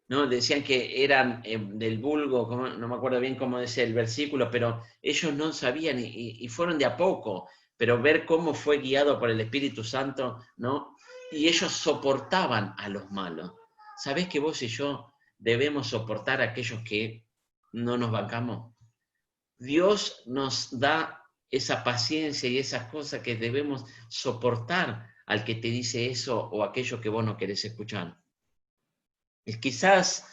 ¿no? Decían que eran del vulgo, no me acuerdo bien cómo decía el versículo, pero ellos no sabían y fueron de a poco, pero ver cómo fue guiado por el Espíritu Santo, ¿no? Y ellos soportaban a los malos. ¿Sabés que vos y yo debemos soportar a aquellos que no nos bancamos? Dios nos da esa paciencia y esas cosas que debemos soportar al que te dice eso o aquello que vos no querés escuchar. Quizás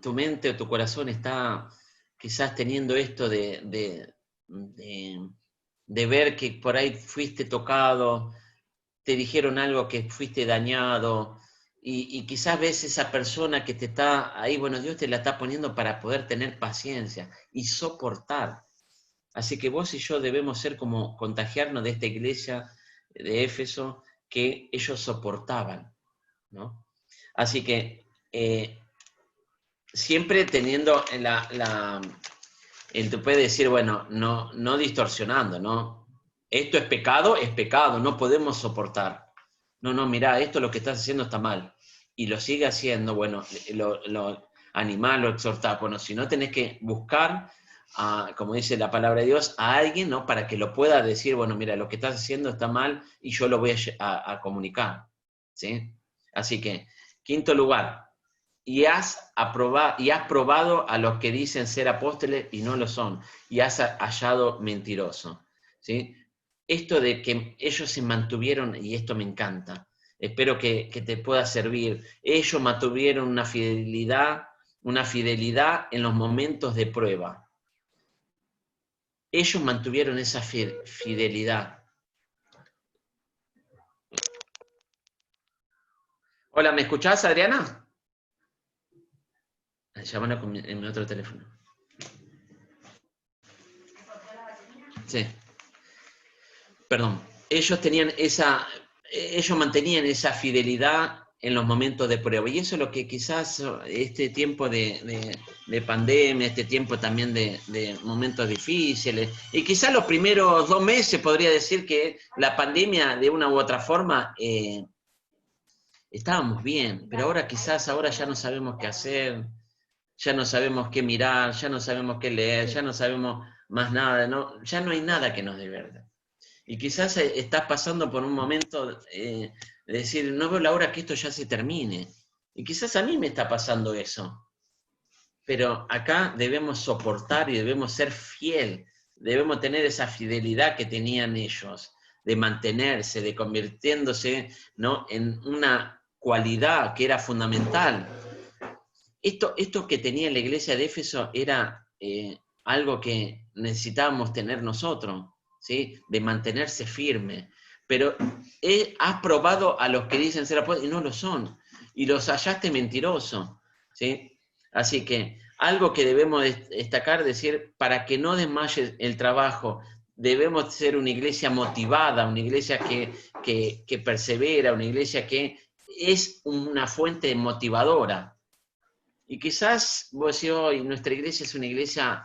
tu mente o tu corazón está quizás teniendo esto de ver que por ahí fuiste tocado, te dijeron algo que fuiste dañado, y quizás ves esa persona que te está ahí, bueno, Dios te la está poniendo para poder tener paciencia y soportar. Así que vos y yo debemos ser como contagiarnos de esta iglesia de Éfeso que ellos soportaban, ¿no? Así que siempre teniendo tú puedes decir, bueno, no distorsionando, ¿no? Esto es pecado, no podemos soportar. No, mirá, esto lo que estás haciendo está mal. Y lo sigue haciendo, bueno, lo animar, lo exhortar. Bueno, si no tenés que buscar, como dice la palabra de Dios, a alguien, ¿no? Para que lo pueda decir, bueno, mira, lo que estás haciendo está mal y yo lo voy a comunicar, ¿sí? Así que, 5º lugar, y has probado a los que dicen ser apóstoles y no lo son, y has hallado mentiroso, ¿sí? Esto de que ellos se mantuvieron, y esto me encanta, espero que te pueda servir, ellos mantuvieron una fidelidad en los momentos de prueba. Ellos mantuvieron esa fidelidad. Hola, ¿me escuchás, Adriana? Llámala en mi otro teléfono. Sí. Perdón. Ellos mantenían esa fidelidad en los momentos de prueba. Y eso es lo que quizás este tiempo de pandemia, este tiempo también de momentos difíciles, y quizás los primeros 2 meses podría decir que la pandemia de una u otra forma estábamos bien, pero ahora ya no sabemos qué hacer, ya no sabemos qué mirar, ya no sabemos qué leer, ya no sabemos más nada, ¿no? Ya no hay nada que nos divierta. Y quizás estás pasando por un momento de decir, no veo la hora que esto ya se termine. Y quizás a mí me está pasando eso. Pero acá debemos soportar y debemos ser fiel, debemos tener esa fidelidad que tenían ellos, de mantenerse, de convirtiéndose, ¿no?, en una cualidad que era fundamental. Esto que tenía la iglesia de Éfeso era algo que necesitábamos tener nosotros, ¿sí?, de mantenerse firme. Pero has probado a los que dicen ser apóstoles y no lo son, y los hallaste mentirosos, ¿sí? Así que algo que debemos destacar, decir, para que no desmaye el trabajo, debemos ser una iglesia motivada, una iglesia que persevera, una iglesia que es una fuente motivadora. Y quizás vos decís, hoy nuestra iglesia es una iglesia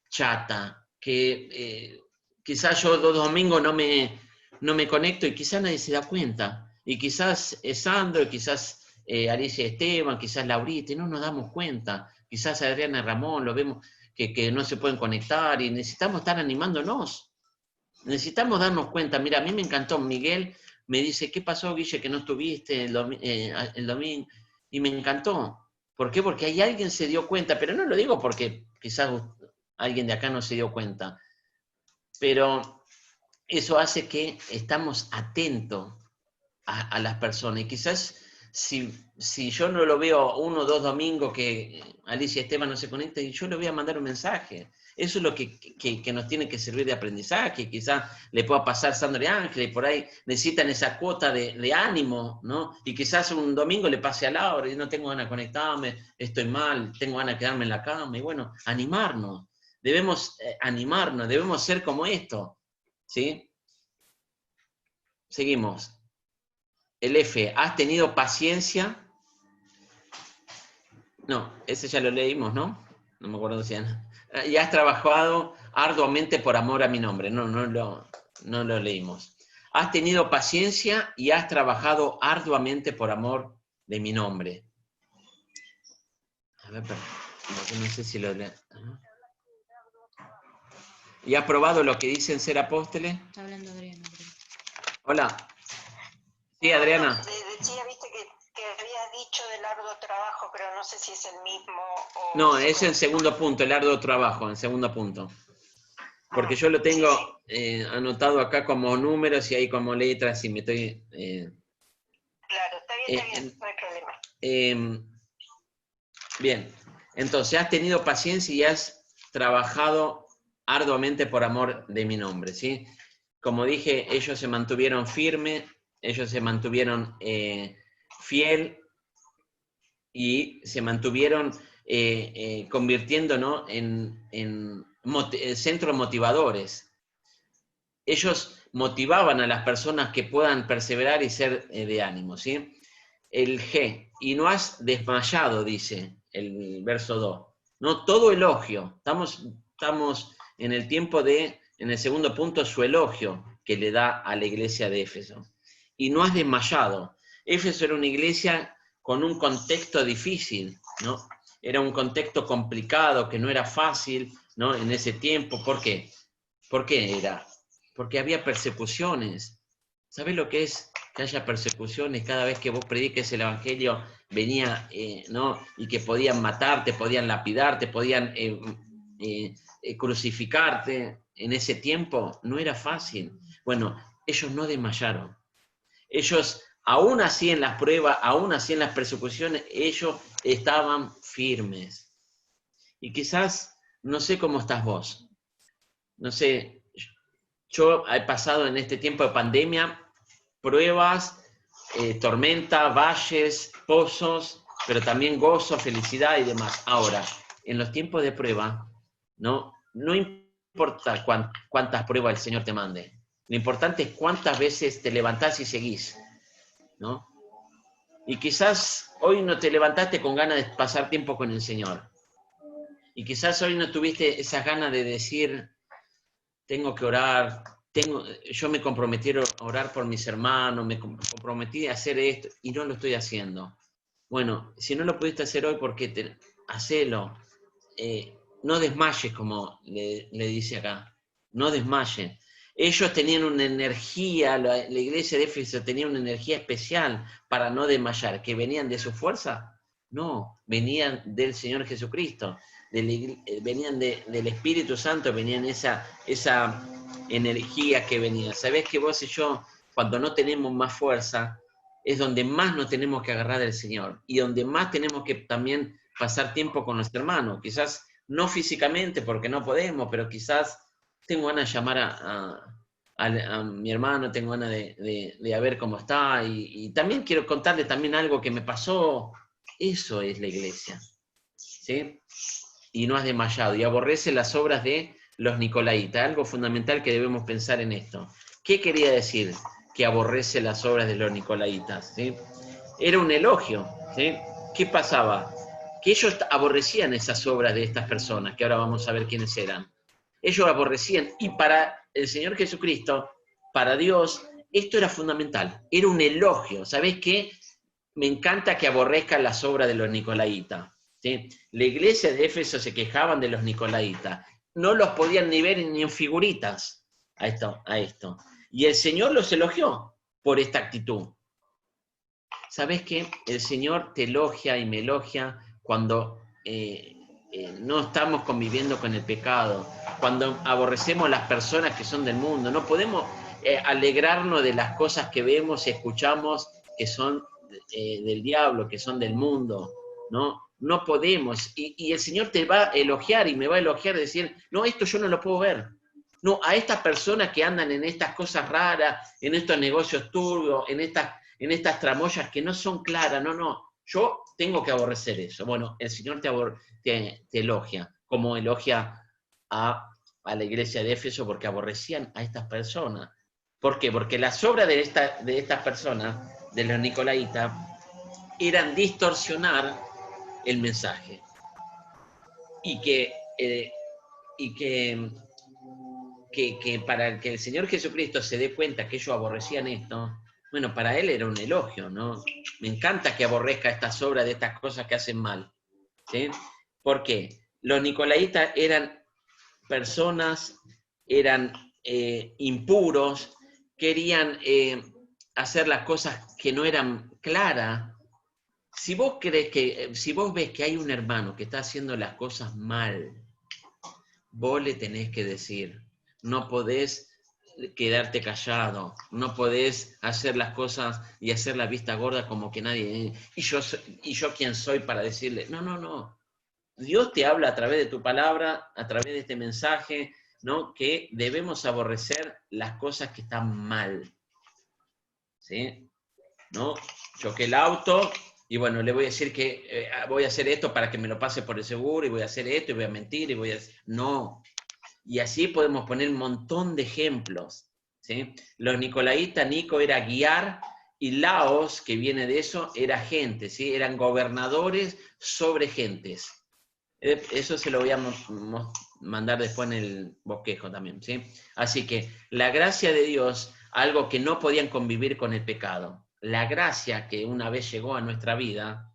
chata, que quizás yo 2 domingos no me conecto y quizás nadie se da cuenta. Y quizás Sandro, quizás Alicia Esteban, quizás Laurita, y no nos damos cuenta. Quizás Adriana Ramón, lo vemos que no se pueden conectar y necesitamos estar animándonos. necesitamos darnos cuenta. Mira, a mí me encantó, Miguel me dice, ¿qué pasó, Guille, que no estuviste el domingo? Y me encantó. ¿Por qué? Porque hay alguien se dio cuenta, pero no lo digo porque quizás alguien de acá no se dio cuenta, pero eso hace que estamos atentos a las personas. Y quizás si yo no lo veo 1 o 2 domingos que Alicia y Esteban no se conectan, yo le voy a mandar un mensaje. Eso es lo que nos tiene que servir de aprendizaje. Quizás le pueda pasar Sandra y Ángel, y por ahí necesitan esa cuota de ánimo, ¿no? Y quizás un domingo le pase a Laura, y no tengo ganas de conectarme, estoy mal, tengo ganas de quedarme en la cama. Y bueno, animarnos. Debemos animarnos, debemos ser como esto, ¿sí? Seguimos. El F, ¿has tenido paciencia? No, ese ya lo leímos, ¿no? No me acuerdo si y has trabajado arduamente por amor a mi nombre. No lo leímos. Has tenido paciencia y has trabajado arduamente por amor de mi nombre. A ver, perdón, no sé si lo leo. ¿Y has probado lo que dicen ser apóstoles? Está hablando Adriana. Hola. Sí, Adriana. Decía, viste, que habías dicho del arduo trabajo, pero no sé si es el mismo o... No, es el segundo punto, el arduo trabajo, el segundo punto. Porque yo lo tengo anotado acá como números y ahí como letras y me estoy... Claro, está bien, no hay problema. Bien, entonces has tenido paciencia y has trabajado arduamente por amor de mi nombre, ¿sí? Como dije, ellos se mantuvieron firmes, ellos se mantuvieron fiel y se mantuvieron convirtiendo, ¿no? en centros motivadores. Ellos motivaban a las personas que puedan perseverar y ser de ánimo, ¿sí? El G, y no has desmayado, dice el verso 2. No, todo elogio. Estamos en el tiempo en el segundo punto, su elogio que le da a la iglesia de Éfeso. Y no has desmayado. Éfeso era una iglesia con un contexto difícil, ¿no? Era un contexto complicado, que no era fácil, ¿no? En ese tiempo. ¿Por qué? ¿Por qué era? Porque había persecuciones. ¿Sabés lo que es que haya persecuciones? Cada vez que vos prediques el evangelio venía, ¿no? Y que podían matarte, podían lapidarte, podían crucificarte. En ese tiempo no era fácil. Bueno, ellos no desmayaron. Ellos, aún así en las pruebas, aún así en las persecuciones, ellos estaban firmes. Y quizás, no sé cómo estás vos. No sé, yo he pasado en este tiempo de pandemia pruebas, tormenta, valles, pozos, pero también gozo, felicidad y demás. Ahora, en los tiempos de prueba, no importa cuántas pruebas el Señor te mande. Lo importante es cuántas veces te levantás y seguís, ¿no? Y quizás hoy no te levantaste con ganas de pasar tiempo con el Señor. Y quizás hoy no tuviste esas ganas de decir, tengo que orar, yo me comprometí a orar por mis hermanos, me comprometí a hacer esto, y no lo estoy haciendo. Bueno, si no lo pudiste hacer hoy, hacelo. No desmayes, como le dice acá. No desmayes. Ellos tenían una energía, la iglesia de Éfeso tenía una energía especial para no desmayar. ¿Que venían de su fuerza? No, venían del Señor Jesucristo. Venían del Espíritu Santo, venían esa energía que venía. Sabés que vos y yo, cuando no tenemos más fuerza, es donde más nos tenemos que agarrar del Señor y donde más tenemos que también pasar tiempo con nuestro hermano. Quizás no físicamente porque no podemos, pero quizás tengo ganas de llamar a mi hermano, tengo ganas de ver cómo está y también quiero contarle también algo que me pasó. Eso es la iglesia, ¿sí? Y no has desmayado, y aborrece las obras de los nicolaitas, algo fundamental que debemos pensar en esto. ¿Qué quería decir que aborrece las obras de los nicolaitas? ¿Sí? Era un elogio, ¿sí? ¿Qué pasaba? Que ellos aborrecían esas obras de estas personas, que ahora vamos a ver quiénes eran. Ellos aborrecían, y para el Señor Jesucristo, para Dios, esto era fundamental, era un elogio. ¿Sabés qué? Me encanta que aborrezcan las obras de los nicolaitas. ¿Sí? La iglesia de Éfeso se quejaban de los nicolaitas. No los podían ni ver ni en figuritas. a esto. Y el Señor los elogió por esta actitud. ¿Sabes qué? El Señor te elogia y me elogia cuando no estamos conviviendo con el pecado, cuando aborrecemos las personas que son del mundo. No podemos alegrarnos de las cosas que vemos y escuchamos que son del diablo, que son del mundo, ¿no? No podemos. Y el Señor te va a elogiar y me va a elogiar, decir, no, esto yo no lo puedo ver. No, a estas personas que andan en estas cosas raras, en estos negocios turbios, en estas tramoyas que no son claras, no, yo tengo que aborrecer eso. Bueno, el Señor te elogia, como elogia a la iglesia de Éfeso, porque aborrecían a estas personas. ¿Por qué? Porque las obras de estas personas, de los nicolaitas, eran distorsionar el mensaje. Y que para que el Señor Jesucristo se dé cuenta que ellos aborrecían esto, bueno, para él era un elogio, ¿no? Me encanta que aborrezca estas obras de estas cosas que hacen mal, ¿sí? ¿Por qué? Los nicolaitas eran personas, eran impuros, querían hacer las cosas que no eran claras. Si vos ves que hay un hermano que está haciendo las cosas mal, vos le tenés que decir, no podés quedarte callado, no podés hacer las cosas y hacer la vista gorda como que nadie, y yo quién soy para decirle, no. Dios te habla a través de tu palabra, a través de este mensaje, ¿no? Que debemos aborrecer las cosas que están mal, ¿sí? ¿No? Choqué el auto y bueno, le voy a decir que voy a hacer esto para que me lo pase por el seguro y voy a hacer esto y voy a mentir y voy a... No. Y así podemos poner un montón de ejemplos, ¿sí? Los nicolaitas, Nico era guiar y Laos, que viene de eso, era gente, ¿sí? Eran gobernadores sobre gentes. Eso se lo voy a mandar después en el bosquejo también, ¿sí? Así que la gracia de Dios, algo que no podían convivir con el pecado. La gracia que una vez llegó a nuestra vida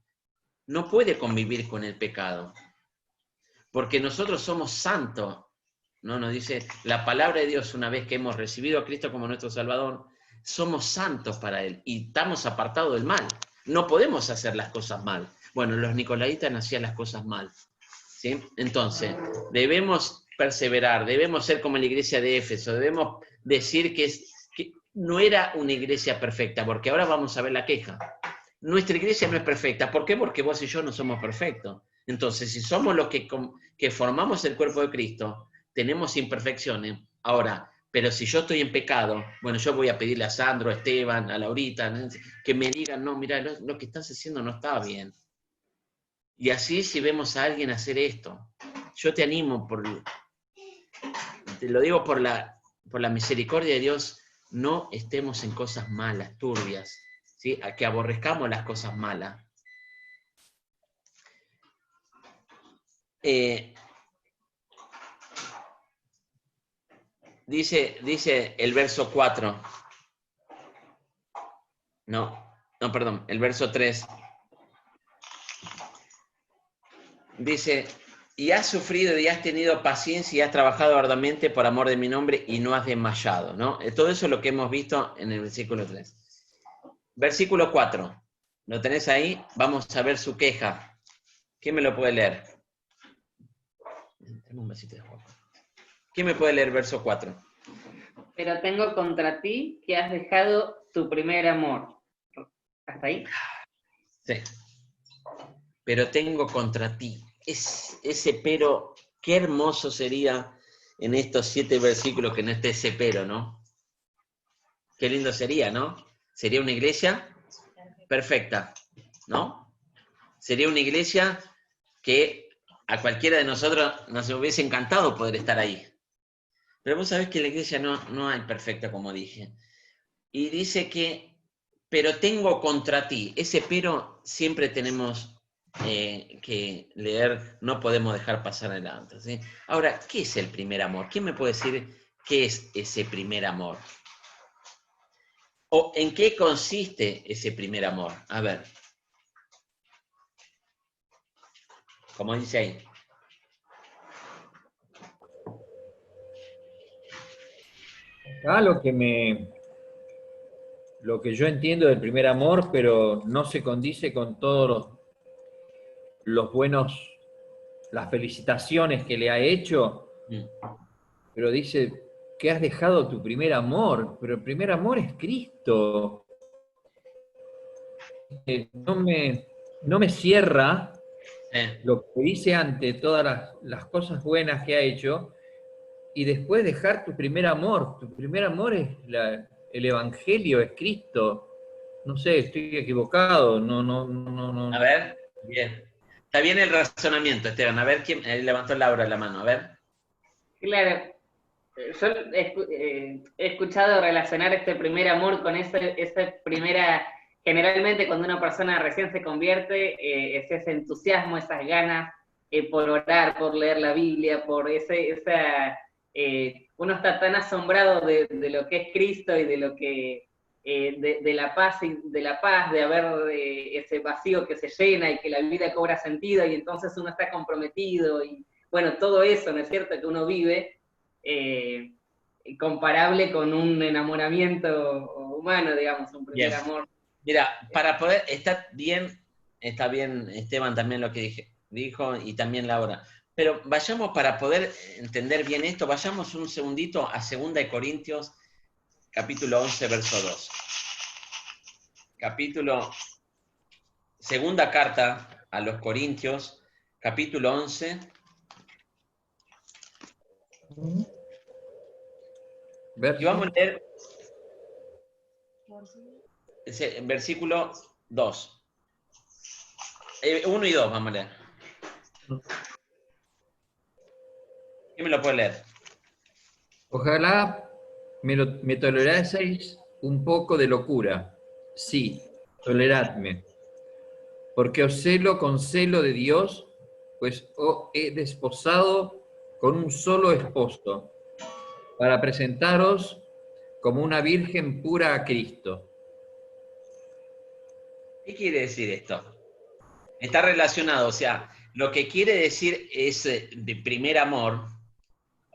no puede convivir con el pecado. Porque nosotros somos santos, ¿no? Nos dice la palabra de Dios, una vez que hemos recibido a Cristo como nuestro Salvador, somos santos para Él y estamos apartados del mal. No podemos hacer las cosas mal. Bueno, los nicolaitas hacían las cosas mal, ¿sí? Entonces, debemos perseverar, debemos ser como la iglesia de Éfeso, debemos decir que no era una iglesia perfecta, porque ahora vamos a ver la queja. Nuestra iglesia no es perfecta. ¿Por qué? Porque vos y yo no somos perfectos. Entonces, si somos los que formamos el cuerpo de Cristo, tenemos imperfecciones. Ahora, pero si yo estoy en pecado, bueno, yo voy a pedirle a Sandro, a Esteban, a Laurita, que me digan, no, mira, lo que estás haciendo no está bien. Y así si vemos a alguien hacer esto, yo te animo, te lo digo por la misericordia de Dios, no estemos en cosas malas, turbias, ¿sí? A que aborrezcamos las cosas malas. Dice el verso 4. Perdón, el verso 3. Dice, y has sufrido y has tenido paciencia y has trabajado arduamente por amor de mi nombre y no has desmayado, ¿no? Todo eso es lo que hemos visto en el versículo 3. Versículo 4. ¿Lo tenés ahí? Vamos a ver su queja. ¿Quién me lo puede leer? Un besito de agua. ¿Quién me puede leer verso 4? Pero tengo contra ti que has dejado tu primer amor. ¿Hasta ahí? Sí. Pero tengo contra ti. Ese pero, qué hermoso sería en estos 7 versículos que no esté ese pero, ¿no? Qué lindo sería, ¿no? Sería una iglesia perfecta, ¿no? Sería una iglesia que a cualquiera de nosotros nos hubiese encantado poder estar ahí. Pero vos sabés que en la iglesia no hay perfecta, como dije. Y dice que, pero tengo contra ti. Ese pero siempre tenemos que leer, no podemos dejar pasar adelante, ¿sí? Ahora, ¿qué es el primer amor? ¿Quién me puede decir qué es ese primer amor? ¿O en qué consiste ese primer amor? A ver. Como dice ahí. Acá lo que yo entiendo del primer amor, pero no se condice con todos los buenos, las felicitaciones que le ha hecho, pero dice que has dejado tu primer amor, pero el primer amor es Cristo. No me cierra lo que dice antes, todas las cosas buenas que ha hecho, y después dejar tu primer amor. Tu primer amor es el Evangelio, es Cristo. No sé, estoy equivocado. No. A ver, bien. Está bien el razonamiento, Esteban. A ver, ¿quién levantó Laura la mano? A ver. Claro, yo he escuchado relacionar este primer amor con esa primera, generalmente cuando una persona recién se convierte, es ese entusiasmo, esas ganas por orar, por leer la Biblia, por uno está tan asombrado de lo que es Cristo y de lo que, de la paz, de haber ese vacío que se llena y que la vida cobra sentido y entonces uno está comprometido y bueno, todo eso, ¿no es cierto?, que uno vive, comparable con un enamoramiento humano, digamos, un primer amor. Mira, para poder, está bien Esteban también lo que dijo y también Laura, pero vayamos para poder entender bien esto, vayamos un segundito a 2 Corintios, capítulo 11, verso 2. Segunda carta a los Corintios, capítulo 11. Y vamos a leer versículo 2. 1 y 2 vamos a leer. ¿Quién me lo puede leer? Ojalá me toleraseis un poco de locura. Sí, toleradme. Porque os celo con celo de Dios, pues os he desposado con un solo esposo, para presentaros como una virgen pura a Cristo. ¿Qué quiere decir esto? Está relacionado, o sea, lo que quiere decir es de primer amor,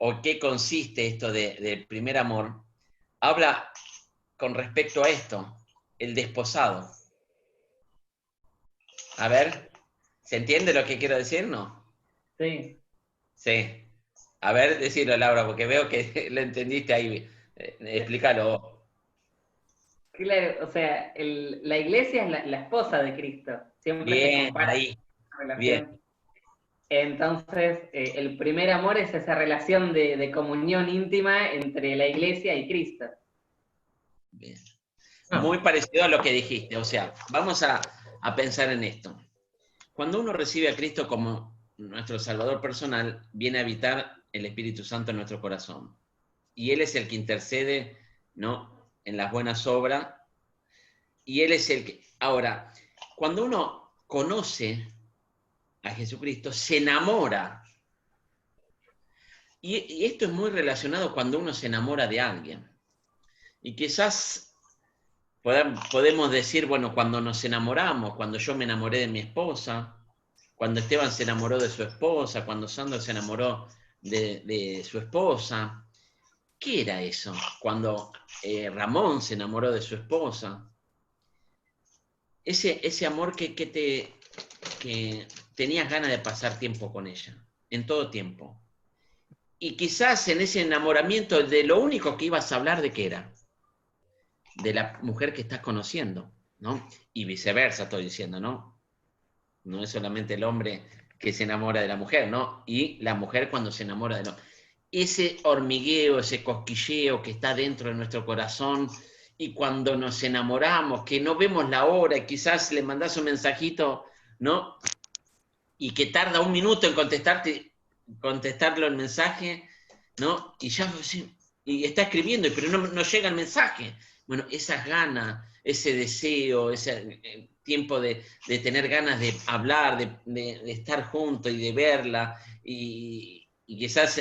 o qué consiste esto de primer amor, habla con respecto a esto, el desposado. A ver, ¿se entiende lo que quiero decir, no? Sí. Sí. A ver, decirlo, Laura, porque veo que lo entendiste ahí. Explícalo. Claro, o sea, la iglesia es la esposa de Cristo. Siempre se Bien, compara ahí. esa relación. Bien. Entonces, el primer amor es esa relación de comunión íntima entre la iglesia y Cristo. Bien. Muy parecido a lo que dijiste. O sea, vamos a pensar en esto. Cuando uno recibe a Cristo como nuestro Salvador personal, viene a habitar el Espíritu Santo en nuestro corazón. Y Él es el que intercede, ¿no?, en las buenas obras. Y Él es el que... Ahora, cuando uno conoce a Jesucristo, se enamora. Y esto es muy relacionado cuando uno se enamora de alguien. Y quizás podemos decir, bueno, cuando nos enamoramos, cuando yo me enamoré de mi esposa, cuando Esteban se enamoró de su esposa, cuando Sandro se enamoró de su esposa. ¿Qué era eso? Cuando Ramón se enamoró de su esposa. Ese amor que tenías ganas de pasar tiempo con ella, en todo tiempo. Y quizás en ese enamoramiento de lo único que ibas a hablar, ¿de qué era? De la mujer que estás conociendo, ¿no? Y viceversa estoy diciendo, ¿no? No es solamente el hombre que se enamora de la mujer, ¿no? Y la mujer cuando se enamora de hombre. Ese hormigueo, ese cosquilleo que está dentro de nuestro corazón, y cuando nos enamoramos, que no vemos la hora, y quizás le mandás un mensajito, ¿no? Y que tarda 1 minuto en contestarlo el mensaje, ¿no? Y ya y está escribiendo, pero no llega el mensaje. Bueno, esas ganas, ese deseo, ese tiempo de tener ganas de hablar, de estar juntos y de verla, y quizás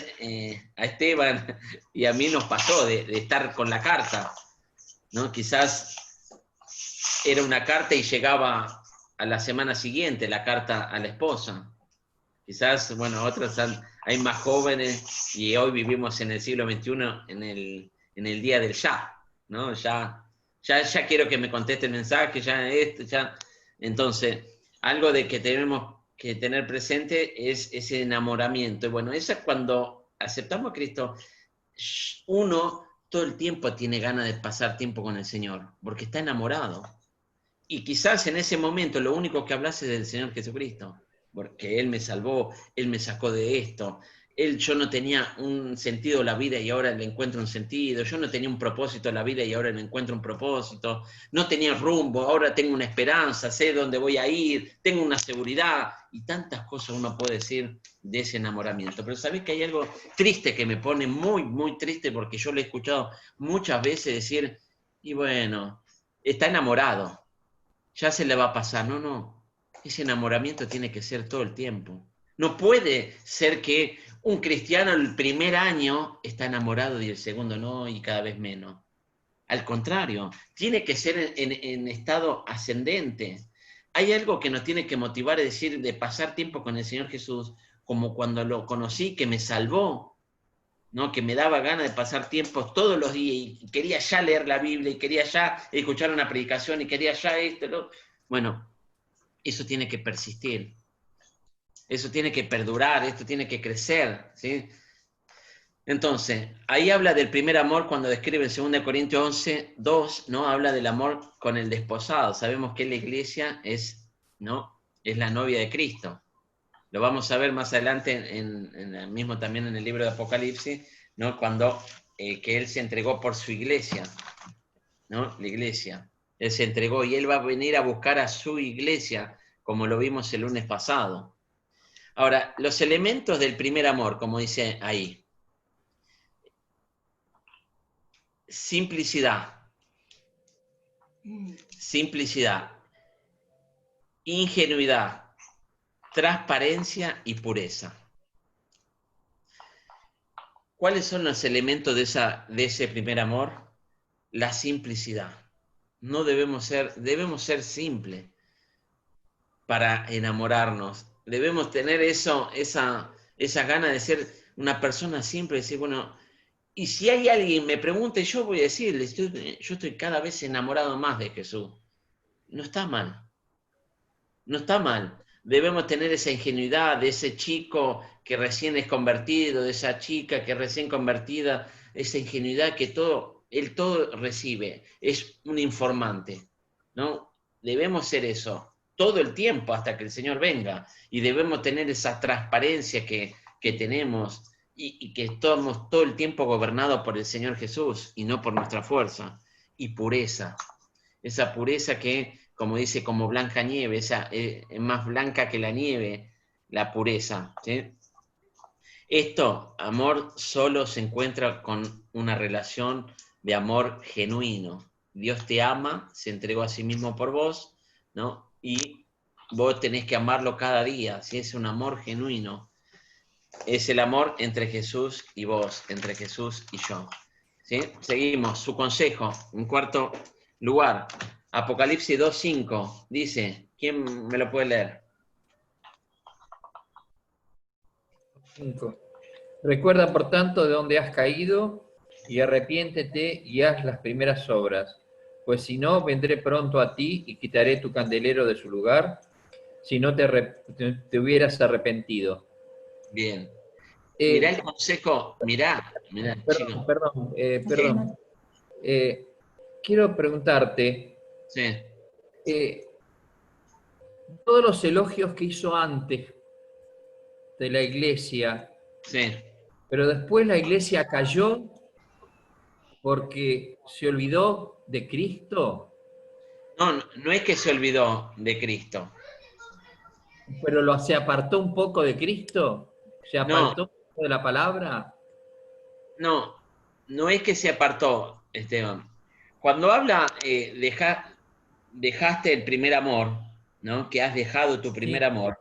a Esteban y a mí nos pasó de estar con la carta, ¿no? Quizás era una carta y llegaba a la semana siguiente la carta a la esposa. Quizás, bueno, otras hay más jóvenes y hoy vivimos en el siglo XXI, en en el día del ya, ¿no? Ya quiero que me conteste el mensaje, ya esto, ya. Entonces, algo de que tenemos que tener presente es ese enamoramiento. Y bueno, eso es cuando aceptamos a Cristo, uno todo el tiempo tiene ganas de pasar tiempo con el Señor, porque está enamorado. Y quizás en ese momento lo único que hablas es del Señor Jesucristo, porque Él me salvó, Él me sacó de esto. Yo no tenía un sentido en la vida y ahora le encuentro un sentido. Yo no tenía un propósito en la vida y ahora le encuentro un propósito. No tenía rumbo, ahora tengo una esperanza, sé dónde voy a ir, tengo una seguridad. Y tantas cosas uno puede decir de ese enamoramiento. Pero ¿sabés que hay algo triste que me pone muy, muy triste? Porque yo lo he escuchado muchas veces decir, y bueno, está enamorado, ya se le va a pasar. No, ese enamoramiento tiene que ser todo el tiempo. No puede ser que un cristiano el primer año está enamorado y el segundo no, y cada vez menos. Al contrario, tiene que ser en estado ascendente. Hay algo que nos tiene que motivar, es decir, de pasar tiempo con el Señor Jesús, como cuando lo conocí, que me salvó, ¿no? Que me daba ganas de pasar tiempo todos los días y quería ya leer la Biblia y quería ya escuchar una predicación y quería ya esto, ¿no? Bueno, eso tiene que persistir. Eso tiene que perdurar, esto tiene que crecer, ¿sí? Entonces, ahí habla del primer amor cuando describe en 2 Corintios 11, 2, ¿no? Habla del amor con el desposado. Sabemos que la iglesia es, ¿no? Es la novia de Cristo. Lo vamos a ver más adelante, mismo también en el libro de Apocalipsis, ¿no? Cuando que Él se entregó por su iglesia, ¿no? La iglesia. Él se entregó y Él va a venir a buscar a su iglesia, como lo vimos el lunes pasado. Ahora, los elementos del primer amor, como dice ahí. Simplicidad. Simplicidad. Ingenuidad. Transparencia y pureza. ¿Cuáles son los elementos de ese primer amor? La simplicidad. No debemos ser simples para enamorarnos. Debemos tener esa gana de ser una persona simple, decir, bueno, y si hay alguien me pregunte, yo voy a decirle, yo estoy cada vez enamorado más de Jesús. No está mal. No está mal. Debemos tener esa ingenuidad de ese chico que recién es convertido, de esa chica que recién convertida, esa ingenuidad que él todo recibe. Es un informante, ¿no? Debemos ser eso todo el tiempo hasta que el Señor venga. Y debemos tener esa transparencia que tenemos y que estamos todo el tiempo gobernados por el Señor Jesús y no por nuestra fuerza. Y pureza. Esa pureza que, como dice, como blanca nieve, esa es más blanca que la nieve, la pureza, ¿sí? Esto, amor, solo se encuentra con una relación de amor genuino. Dios te ama, se entregó a sí mismo por vos, ¿no? Y vos tenés que amarlo cada día, ¿sí? Es un amor genuino. Es el amor entre Jesús y vos, entre Jesús y yo, ¿sí? Seguimos, su consejo, en cuarto lugar. Apocalipsis 2.5 dice, ¿quién me lo puede leer? 5. Recuerda, por tanto, de dónde has caído y arrepiéntete y haz las primeras obras, pues si no, vendré pronto a ti y quitaré tu candelero de su lugar, si no te hubieras arrepentido. Bien. Mirá el consejo, mirá, chico. Perdón. Quiero preguntarte, Sí. todos los elogios que hizo antes de la iglesia, Sí. pero después la iglesia cayó porque se olvidó de Cristo. No es que se olvidó de Cristo. Pero se apartó un poco de Cristo, se apartó un poco de la palabra. No es que se apartó, Esteban. Cuando habla, dejaste el primer amor, ¿no? Que has dejado tu primer amor.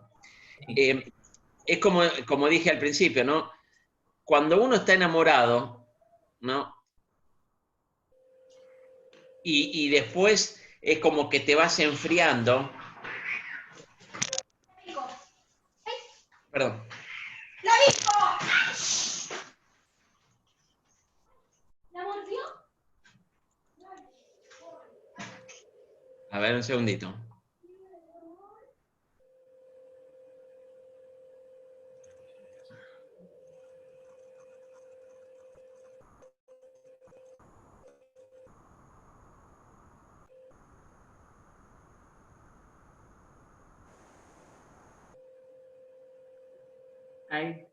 Es como dije al principio, ¿no? Cuando uno está enamorado, ¿no? Y después es como que te vas enfriando. Perdón. ¿La mordió? A ver, un segundito. Ahí.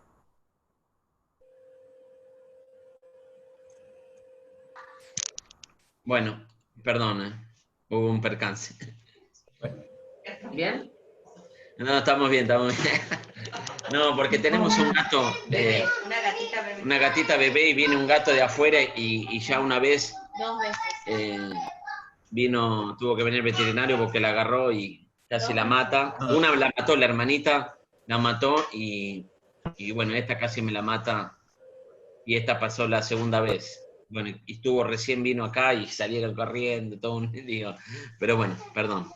Bueno, perdón, hubo un percance. ¿Bien? No, estamos bien, estamos bien. No, porque tenemos un gato, una gatita bebé y viene un gato de afuera y ya una vez 2 veces. tuvo que venir el veterinario porque la agarró y casi la mata. Una la mató, la hermanita la mató y bueno, esta casi me la mata y esta pasó la segunda vez. Bueno, y recién vino acá y salieron corriendo, todo un lío. Pero bueno, perdón.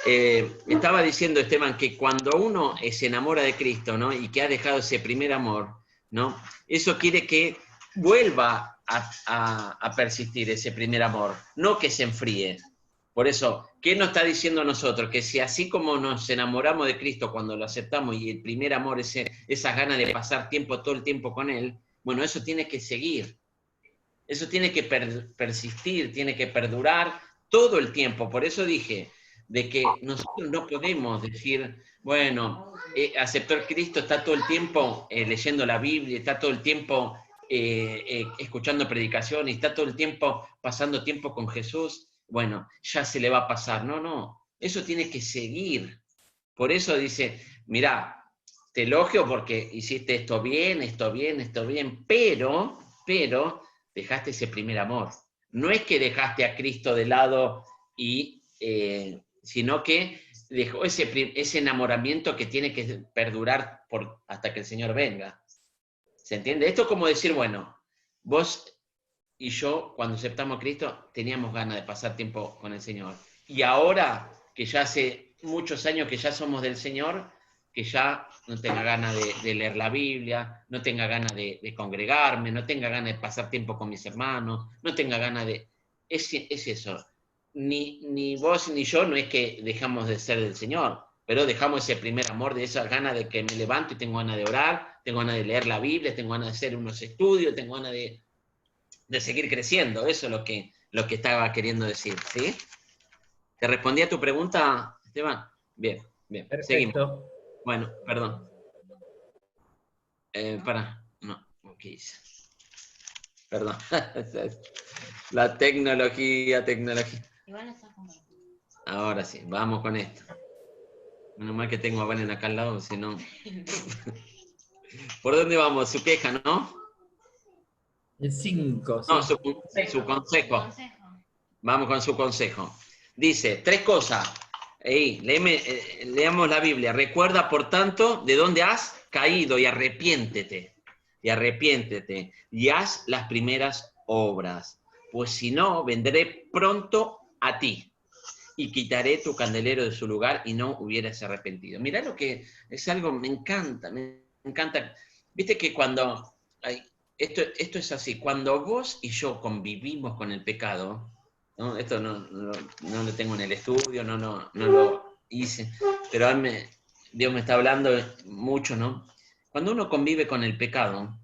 Estaba diciendo Esteban que cuando uno se enamora de Cristo, ¿no? Y que ha dejado ese primer amor, ¿no? Eso quiere que vuelva a persistir ese primer amor, no que se enfríe. Por eso, ¿qué nos está diciendo a nosotros? Que si así como nos enamoramos de Cristo cuando lo aceptamos y el primer amor, esas ganas de pasar todo el tiempo con Él, bueno, eso tiene que seguir. Eso tiene que persistir, tiene que perdurar todo el tiempo. Por eso dije de que nosotros no podemos decir, bueno, aceptó el Cristo, está todo el tiempo leyendo la Biblia, está todo el tiempo escuchando predicaciones, está todo el tiempo pasando tiempo con Jesús, bueno, ya se le va a pasar. No, no, eso tiene que seguir. Por eso dice, mirá, te elogio porque hiciste esto bien, pero dejaste ese primer amor. No es que dejaste a Cristo de lado sino que dejó ese enamoramiento que tiene que perdurar hasta que el Señor venga. ¿Se entiende? Esto es como decir, bueno, vos y yo, cuando aceptamos a Cristo, teníamos ganas de pasar tiempo con el Señor. Y ahora, que ya hace muchos años que ya somos del Señor, que ya no tenga ganas de leer la Biblia, no tenga ganas de congregarme, no tenga ganas de pasar tiempo con mis hermanos, no tenga ganas de... Es eso. Ni vos ni yo no es que dejamos de ser del Señor, pero dejamos ese primer amor, de esas ganas de que me levanto y tengo ganas de orar, tengo ganas de leer la Biblia, tengo ganas de hacer unos estudios, tengo ganas de seguir creciendo. Eso es lo que estaba queriendo decir, ¿sí? ¿Te respondí a tu pregunta, Esteban? Bien, Perfecto. Seguimos. Bueno, perdón. No, ¿qué hice? Perdón. La tecnología. Ahora sí, vamos con esto. Menos mal que tengo a Valen acá al lado, si no... ¿Por dónde vamos? Su queja, ¿no? El 5. No, su consejo. Vamos con su consejo. Dice, 3 cosas. Leamos la Biblia. Recuerda, por tanto, de dónde has caído y arrepiéntete. Y haz las primeras obras. Pues si no, vendré pronto a ti y quitaré tu candelero de su lugar y no hubieras arrepentido. Mirá lo que es algo, me encanta. Viste que cuando... Esto es así. Cuando vos y yo convivimos con el pecado... ¿no? Esto no lo tengo en el estudio, no lo hice, pero Dios me está hablando mucho, ¿no? Cuando uno convive con el pecado,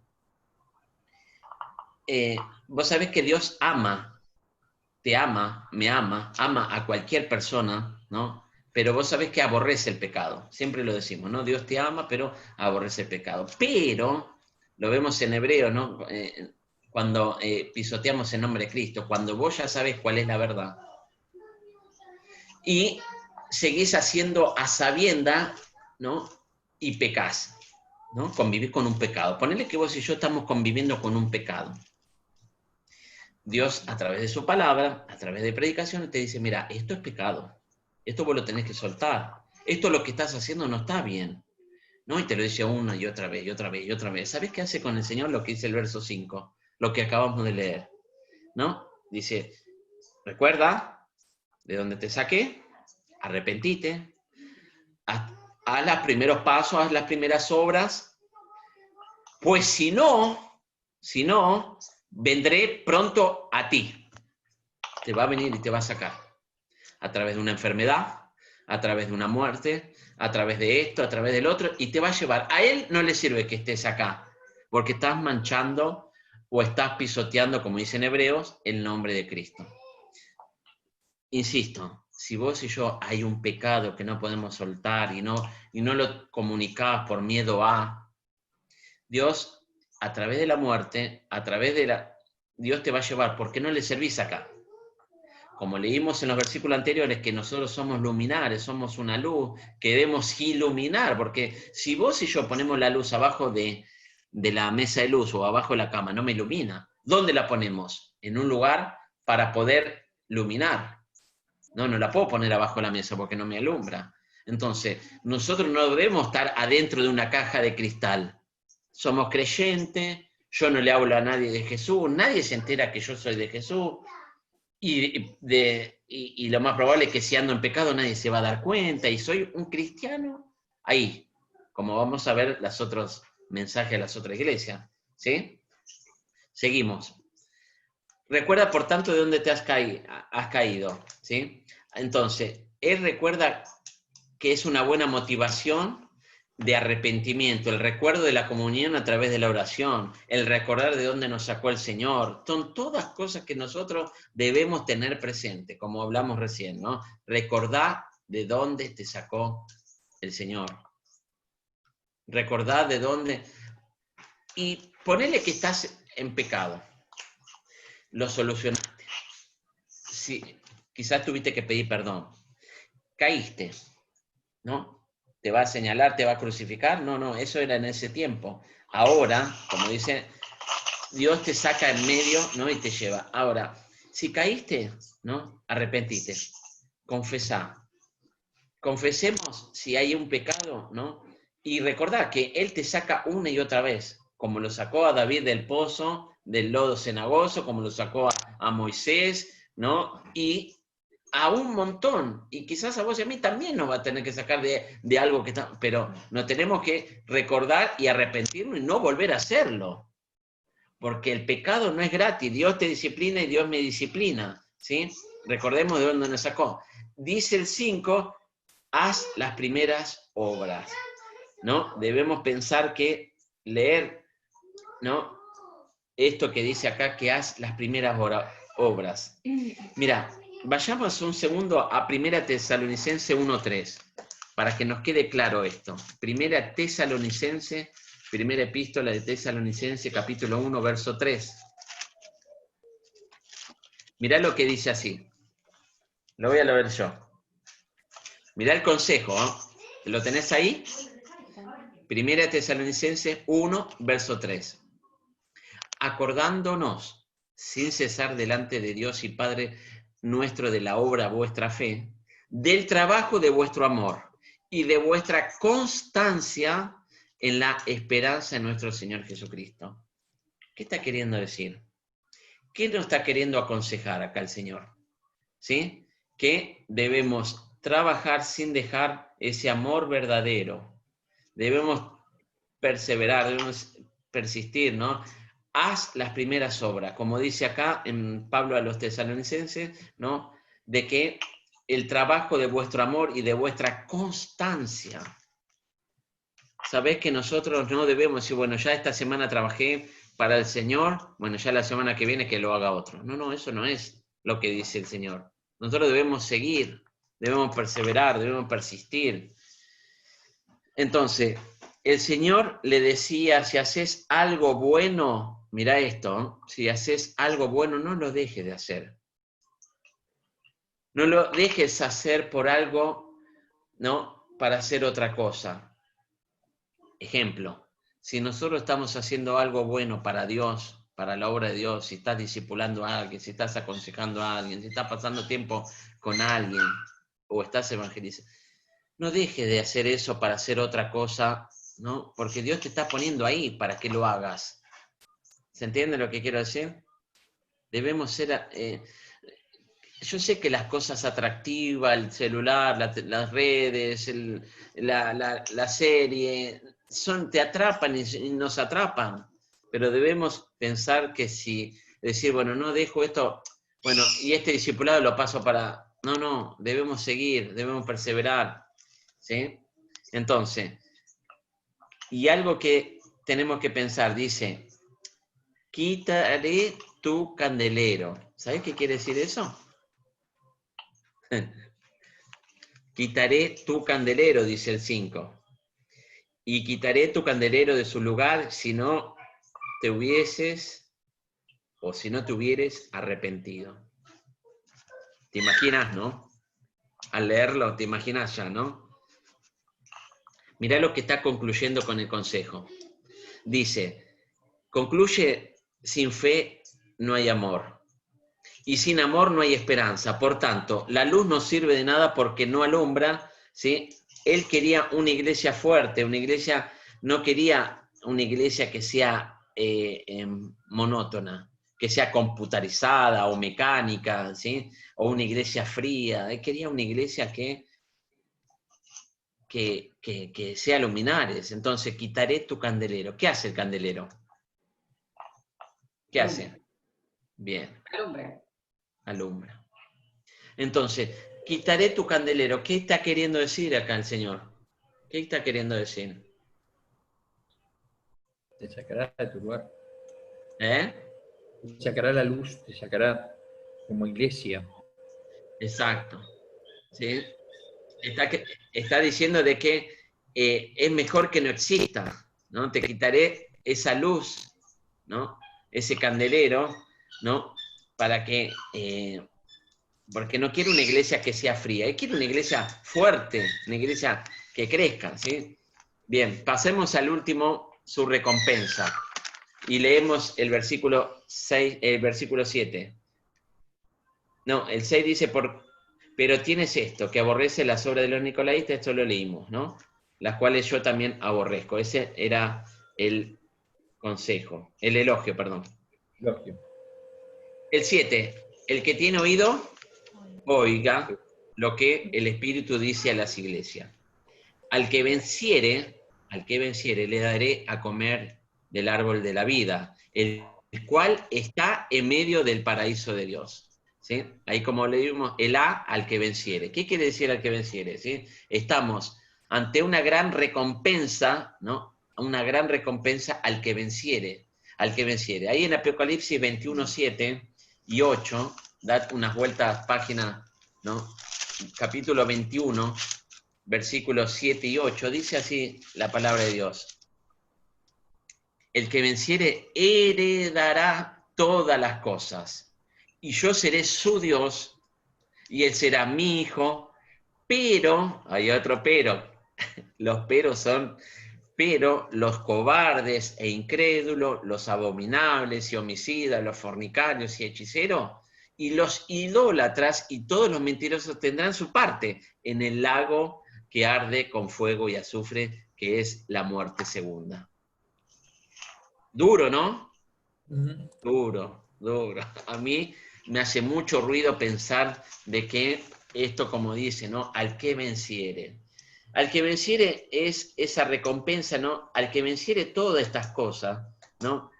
vos sabés que Dios te ama, me ama a cualquier persona, ¿no? Pero vos sabés que aborrece el pecado, siempre lo decimos, ¿no? Dios te ama, pero aborrece el pecado. Pero, lo vemos en Hebreo, ¿no? Cuando pisoteamos el nombre de Cristo, cuando vos ya sabés cuál es la verdad, y seguís haciendo a sabienda, ¿no? Y pecás, ¿no? Convivís con un pecado. Ponele que vos y yo estamos conviviendo con un pecado. Dios, a través de su palabra, a través de predicaciones, te dice, mira, esto es pecado, esto vos lo tenés que soltar, esto lo que estás haciendo no está bien, ¿no? Y te lo dice una y otra vez, y otra vez, y otra vez. ¿Sabés qué hace con el Señor? Lo que dice el verso 5. Lo que acabamos de leer, ¿no? Dice, recuerda de dónde te saqué, arrepentite, haz los primeros pasos, haz las primeras obras, pues si no, vendré pronto a ti. Te va a venir y te va a sacar. a través de una enfermedad, a través de una muerte, a través de esto, a través del otro, y te va a llevar. A él no le sirve que estés acá, porque estás manchando o estás pisoteando, como dicen hebreos, el nombre de Cristo. Insisto, si vos y yo hay un pecado que no podemos soltar y no lo comunicás por miedo a, Dios, a través de la muerte, Dios te va a llevar, porque no le servís acá. Como leímos en los versículos anteriores, que nosotros somos luminares, somos una luz, queremos iluminar, porque si vos y yo ponemos la luz abajo de la mesa de luz o abajo de la cama, no me ilumina. ¿Dónde la ponemos? En un lugar para poder iluminar. No la puedo poner abajo de la mesa porque no me alumbra. Entonces, nosotros no debemos estar adentro de una caja de cristal. Somos creyentes, yo no le hablo a nadie de Jesús, nadie se entera que yo soy de Jesús, y lo más probable es que si ando en pecado nadie se va a dar cuenta, y soy un cristiano ahí, como vamos a ver los otros mensajes de las otras iglesias, ¿sí? Seguimos. Recuerda, por tanto, de dónde te has caído, ¿sí? Entonces, él recuerda que es una buena motivación de arrepentimiento, el recuerdo de la comunión a través de la oración, el recordar de dónde nos sacó el Señor. Son todas cosas que nosotros debemos tener presente, como hablamos recién, ¿no? Recordar de dónde te sacó el Señor. Recordar de dónde... Y ponele que estás en pecado. Lo solucionaste. Sí, quizás tuviste que pedir perdón. Caíste, ¿no? ¿Te va a señalar, te va a crucificar? No, eso era en ese tiempo. Ahora, como dice, Dios te saca en medio, ¿no? Y te lleva. Ahora, si caíste, ¿no? Arrepentite. Confesá. Confesemos si hay un pecado, ¿no? Y recordá que Él te saca una y otra vez, como lo sacó a David del pozo, del lodo cenagoso, como lo sacó a Moisés, ¿no? Y a un montón, y quizás a vos y a mí también nos va a tener que sacar de algo que está, pero nos tenemos que recordar y arrepentirnos y no volver a hacerlo, porque el pecado no es gratis, Dios te disciplina y Dios me disciplina, ¿sí? Recordemos de dónde nos sacó. Dice el 5, haz las primeras obras, ¿no? Debemos pensar que leer, ¿no? Esto que dice acá, que haz las primeras obras. Mira, vayamos un segundo a 1 Tesalonicenses 1:3, para que nos quede claro esto. 1 Tesalonicenses, primera epístola de Tesalonicenses, capítulo 1, verso 3. Mirá lo que dice así. Lo voy a leer yo. Mirá el consejo, ¿eh? ¿Lo tenés ahí? 1 Tesalonicenses 1, verso 3. Acordándonos sin cesar delante de Dios y Padre nuestro de la obra vuestra fe, del trabajo de vuestro amor y de vuestra constancia en la esperanza en nuestro Señor Jesucristo. ¿Qué está queriendo decir? ¿Qué nos está queriendo aconsejar acá el Señor? ¿Sí? Que debemos trabajar sin dejar ese amor verdadero. Debemos perseverar, debemos persistir, ¿no? Haz las primeras obras, como dice acá en Pablo a los tesalonicenses, ¿no? De que el trabajo de vuestro amor y de vuestra constancia. Sabés que nosotros no debemos decir, bueno, ya esta semana trabajé para el Señor, bueno, ya la semana que viene que lo haga otro. No, eso no es lo que dice el Señor. Nosotros debemos seguir, debemos perseverar, debemos persistir. Entonces, el Señor le decía, si haces algo bueno, mira esto, ¿no? Si haces algo bueno, no lo dejes de hacer. No lo dejes hacer por algo, ¿no? Para hacer otra cosa. Ejemplo, si nosotros estamos haciendo algo bueno para Dios, para la obra de Dios, si estás discipulando a alguien, si estás aconsejando a alguien, si estás pasando tiempo con alguien o estás evangelizando, no dejes de hacer eso para hacer otra cosa, ¿no? Porque Dios te está poniendo ahí para que lo hagas. ¿Se entiende lo que quiero decir? Debemos ser... yo sé que las cosas atractivas, el celular, las redes, la serie, te atrapan y nos atrapan, pero debemos pensar que si decir, bueno, no dejo esto, bueno, y este discipulado lo paso para no, debemos seguir, debemos perseverar, ¿sí? Entonces, y algo que tenemos que pensar, dice, quitaré tu candelero. ¿Sabes qué quiere decir eso? Quitaré tu candelero, dice el 5. Y quitaré tu candelero de su lugar si no te hubieses, o si no te hubieres arrepentido. ¿Te imaginas, no? Al leerlo, te imaginas ya, ¿no? Mirá lo que está concluyendo con el consejo. Dice, concluye, sin fe no hay amor. Y sin amor no hay esperanza. Por tanto, la luz no sirve de nada porque no alumbra, ¿sí? Él quería una iglesia fuerte, una iglesia, no quería una iglesia que sea monótona, que sea computarizada o mecánica, ¿sí? O una iglesia fría. Él quería una iglesia que sea luminares. Entonces, quitaré tu candelero. ¿Qué hace el candelero? ¿Qué hace? Bien. Alumbra. Entonces, quitaré tu candelero. ¿Qué está queriendo decir acá el Señor? ¿Qué está queriendo decir? Te sacará de tu lugar. ¿Eh? Te sacará la luz, te sacará como iglesia. Exacto. ¿Sí? Está diciendo de que es mejor que no exista, ¿no? Te quitaré esa luz, ¿no? Ese candelero, ¿no? Para que... porque no quiero una iglesia que sea fría, quiero una iglesia fuerte, una iglesia que crezca, ¿sí? Bien, pasemos al último, su recompensa. Y leemos el versículo 6, el versículo 7. No, el 6 dice, pero tienes esto, que aborrece las obras de los nicolaitas, esto lo leímos, ¿no? Las cuales yo también aborrezco. Ese era el consejo, el elogio, perdón. Elogio. El 7, el que tiene oído, oiga lo que el Espíritu dice a las iglesias. Al que venciere, le daré a comer del árbol de la vida, el cual está en medio del paraíso de Dios. ¿Sí? Ahí como leímos, el al que venciere. ¿Qué quiere decir al que venciere? ¿Sí? Estamos ante una gran recompensa, ¿no? Una gran recompensa al que venciere. Al que venciere. Ahí en Apocalipsis 21, 7 y 8, da unas vueltas página, ¿no? Capítulo 21, versículos 7 y 8, dice así la palabra de Dios. El que venciere heredará todas las cosas, y yo seré su Dios, y él será mi hijo, pero, hay otro pero, los peros son, pero los cobardes e incrédulos, los abominables y homicidas, los fornicarios y hechiceros, y los idólatras y todos los mentirosos tendrán su parte en el lago que arde con fuego y azufre, que es la muerte segunda. Duro, ¿no? Uh-huh. Duro. A mí me hace mucho ruido pensar de que esto, como dice, ¿no? Al que venciere. Al que venciere es esa recompensa, ¿no? Al que venciere todas estas cosas, ¿no?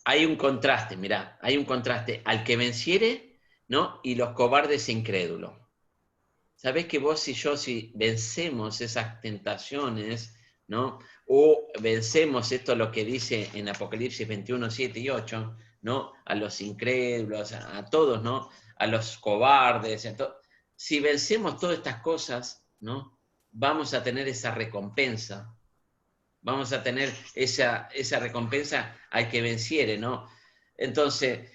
Hay un contraste, mirá, hay un contraste. Al que venciere, ¿no? Y los cobardes e incrédulos. ¿Sabés que vos y yo, si vencemos esas tentaciones, ¿no? O vencemos esto lo que dice en Apocalipsis 21, 7 y 8, ¿no? A los incrédulos, a todos, ¿no? A los cobardes, si vencemos todas estas cosas, ¿no? Vamos a tener esa recompensa. Vamos a tener esa recompensa al que venciere, ¿no? Entonces,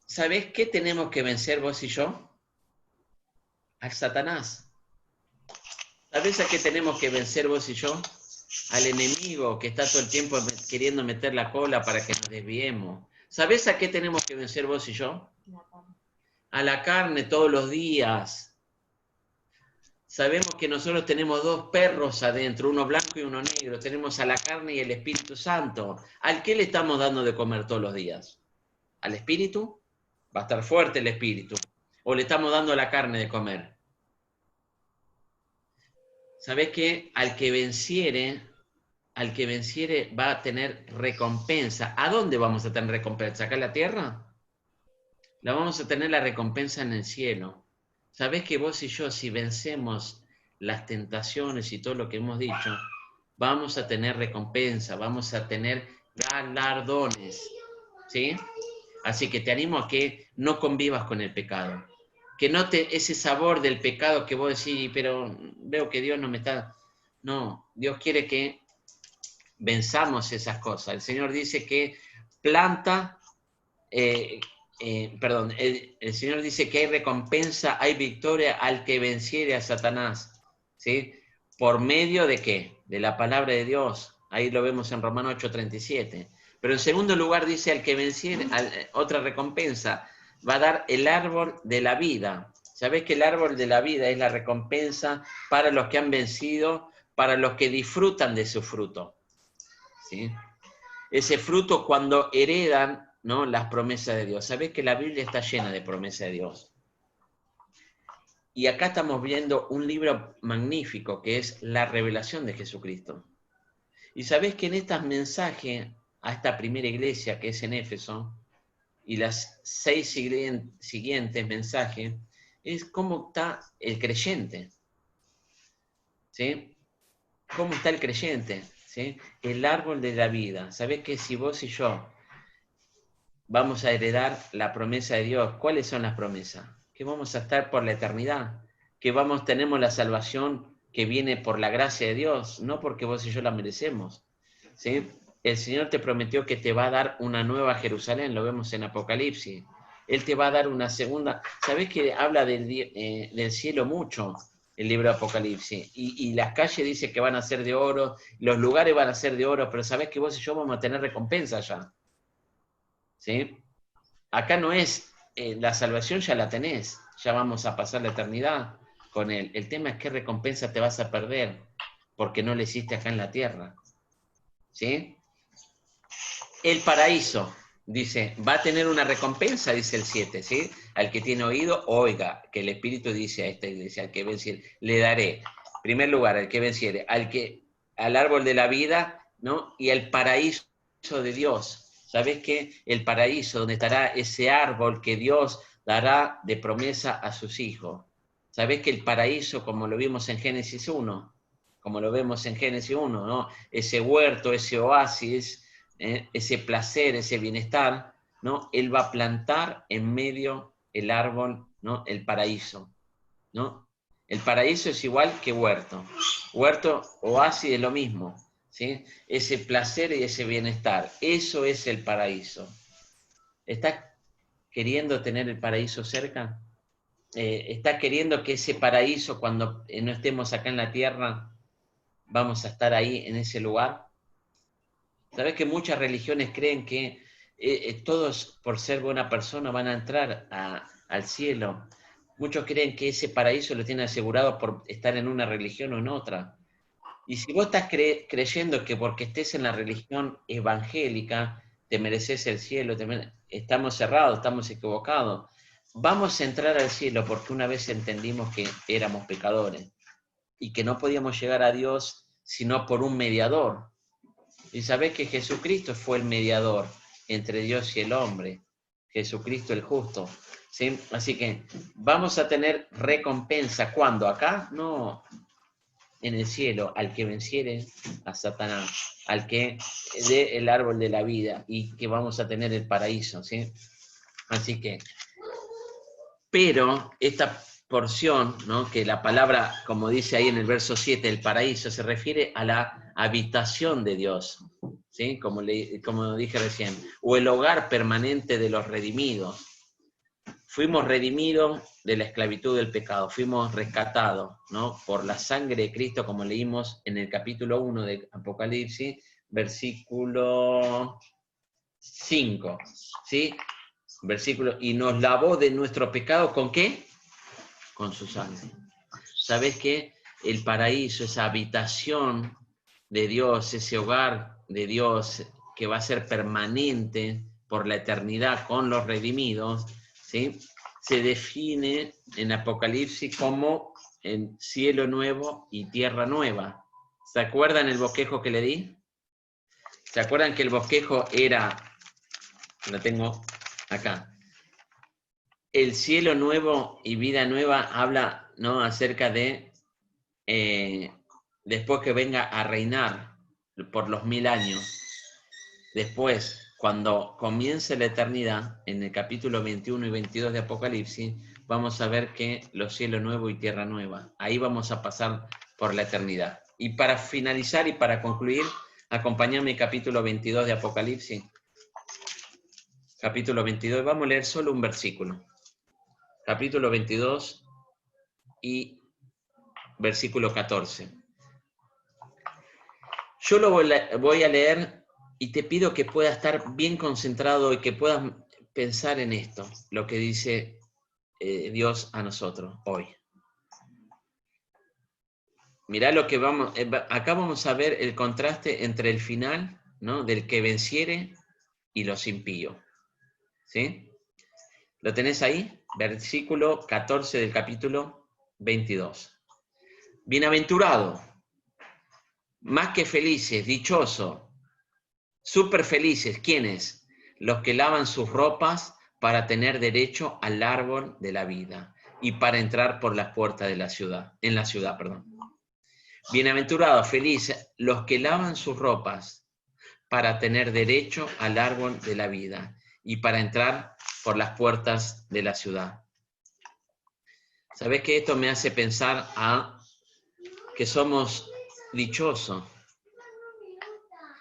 ¿sabés qué tenemos que vencer vos y yo? A Satanás. ¿Sabés a qué tenemos que vencer vos y yo? Al enemigo que está todo el tiempo queriendo meter la cola para que nos desviemos. ¿Sabés a qué tenemos que vencer vos y yo? A la carne todos los días. Sabemos que nosotros tenemos dos perros adentro, uno blanco y uno negro. Tenemos a la carne y el Espíritu Santo. ¿Al qué le estamos dando de comer todos los días? ¿Al Espíritu? Va a estar fuerte el Espíritu. ¿O le estamos dando a la carne de comer? ¿Sabés qué? Al que venciere va a tener recompensa. ¿A dónde vamos a tener recompensa? ¿Acá en la tierra? La vamos a tener la recompensa en el cielo. ¿Sabés que vos y yo, si vencemos las tentaciones y todo lo que hemos dicho, vamos a tener recompensa, vamos a tener galardones? ¿Sí? Así que te animo a que no convivas con el pecado. Que no te ese sabor del pecado que vos decís, pero veo que Dios no me está... No, Dios quiere que venzamos esas cosas. El Señor dice que planta... el Señor dice que hay recompensa, hay victoria al que venciere a Satanás, ¿sí? ¿Por medio de qué? De la palabra de Dios. Ahí lo vemos en Romanos 8:37. Pero en segundo lugar dice al que venciere, otra recompensa, va a dar el árbol de la vida. ¿Sabés que el árbol de la vida es la recompensa para los que han vencido, para los que disfrutan de su fruto? ¿Sí? Ese fruto cuando heredan, ¿no?, las promesas de Dios. Sabés que la Biblia está llena de promesas de Dios. Y acá estamos viendo un libro magnífico que es la revelación de Jesucristo. Y sabés que en estos mensajes a esta primera iglesia que es en Éfeso y las 6 siguientes mensajes es cómo está el creyente. ¿Sí? ¿Cómo está el creyente? ¿Sí? El árbol de la vida. Sabés que si vos y yo vamos a heredar la promesa de Dios. ¿Cuáles son las promesas? Que vamos a estar por la eternidad, que tenemos la salvación que viene por la gracia de Dios, no porque vos y yo la merecemos, ¿sí? El Señor te prometió que te va a dar una nueva Jerusalén, lo vemos en Apocalipsis. Él te va a dar una segunda. ¿Sabés que habla del cielo mucho el libro de Apocalipsis? Y las calles dice que van a ser de oro, los lugares van a ser de oro, pero ¿sabés que vos y yo vamos a tener recompensa allá? ¿Sí? Acá no es, la salvación ya la tenés, ya vamos a pasar la eternidad con Él. El tema es qué recompensa te vas a perder porque no le hiciste acá en la tierra. ¿Sí? El paraíso, dice, va a tener una recompensa, dice el 7, ¿sí? Al que tiene oído, oiga, que el Espíritu dice a esta iglesia, al que venciere, le daré, en primer lugar, al que venciere, al árbol de la vida, ¿no? Y al paraíso de Dios. ¿Sabés qué? El paraíso, donde estará ese árbol que Dios dará de promesa a sus hijos. ¿Sabés que el paraíso, como lo vimos en Génesis 1, como lo vemos en Génesis 1, ¿no? Ese huerto, ese oasis, ese placer, ese bienestar, ¿no? Él va a plantar en medio el árbol, ¿no? El paraíso, ¿no? El paraíso es igual que huerto. Huerto, oasis es lo mismo, ¿sí? Ese placer y ese bienestar, eso es el paraíso. ¿Estás queriendo tener el paraíso cerca? ¿Estás queriendo que ese paraíso, cuando no estemos acá en la tierra, vamos a estar ahí en ese lugar? ¿Sabes que muchas religiones creen que todos, por ser buena persona, van a entrar al cielo? Muchos creen que ese paraíso lo tienen asegurado por estar en una religión o en otra. Y si vos estás creyendo que porque estés en la religión evangélica te mereces el cielo, estamos cerrados, estamos equivocados. Vamos a entrar al cielo porque una vez entendimos que éramos pecadores y que no podíamos llegar a Dios sino por un mediador. Y sabés que Jesucristo fue el mediador entre Dios y el hombre, Jesucristo el justo, ¿sí? Así que vamos a tener recompensa. ¿Cuándo? ¿Acá? No, en el cielo, al que venciere a Satanás, al que dé el árbol de la vida y que vamos a tener el paraíso, ¿sí? Así que, pero esta porción, ¿no?, que la palabra, como dice ahí en el verso 7, el paraíso, se refiere a la habitación de Dios, ¿sí? Como dije recién, o el hogar permanente de los redimidos. Fuimos redimidos de la esclavitud del pecado, fuimos rescatados, ¿no?, por la sangre de Cristo, como leímos en el capítulo 1 de Apocalipsis, versículo 5, ¿sí? Y nos lavó de nuestro pecado, ¿con qué? Con su sangre. ¿Sabés qué? El paraíso, esa habitación de Dios, ese hogar de Dios que va a ser permanente por la eternidad con los redimidos, ¿sí?, se define en Apocalipsis como el cielo nuevo y tierra nueva. ¿Se acuerdan el bosquejo que le di? ¿Se acuerdan que el bosquejo era, lo tengo acá, el cielo nuevo y vida nueva habla, ¿no?, acerca de después que venga a reinar por los 1000 años. Después, cuando comience la eternidad, en el capítulo 21 y 22 de Apocalipsis, vamos a ver que los cielos nuevos y tierra nueva. Ahí vamos a pasar por la eternidad. Y para finalizar y para concluir, acompáñame al capítulo 22 de Apocalipsis. Capítulo 22, vamos a leer solo un versículo. Capítulo 22 y versículo 14. Yo lo voy a leer y te pido que puedas estar bien concentrado y que puedas pensar en esto, lo que dice Dios a nosotros hoy. Mirá lo que vamos, acá vamos a ver el contraste entre el final, ¿no?, del que venciere y los impíos. ¿Sí? ¿Lo tenés ahí? Versículo 14 del capítulo 22. Bienaventurado, más que felices, dichoso, súper felices. ¿Quiénes? Los que lavan sus ropas para tener derecho al árbol de la vida y para entrar por las puertas de la ciudad, en la ciudad, perdón. Bienaventurados, felices, los que lavan sus ropas para tener derecho al árbol de la vida y para entrar por las puertas de la ciudad. ¿Sabés que esto me hace pensar a que somos dichosos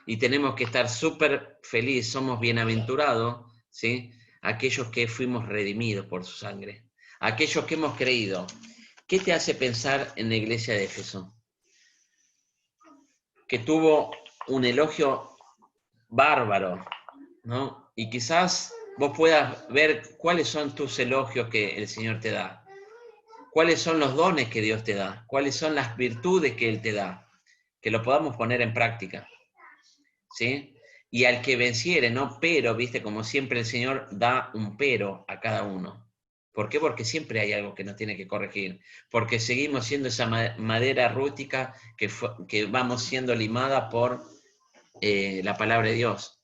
y tenemos que estar súper felices, somos bienaventurados, ¿sí?, aquellos que fuimos redimidos por su sangre, aquellos que hemos creído? ¿Qué te hace pensar en la iglesia de Éfeso? Que tuvo un elogio bárbaro, ¿no? Y quizás vos puedas ver cuáles son tus elogios que el Señor te da, cuáles son los dones que Dios te da, cuáles son las virtudes que Él te da, que lo podamos poner en práctica, ¿sí? Y al que venciere, ¿no? Pero, viste, como siempre el Señor da un pero a cada uno. ¿Por qué? Porque siempre hay algo que nos tiene que corregir, porque seguimos siendo esa madera rústica que vamos siendo limada por la palabra de Dios.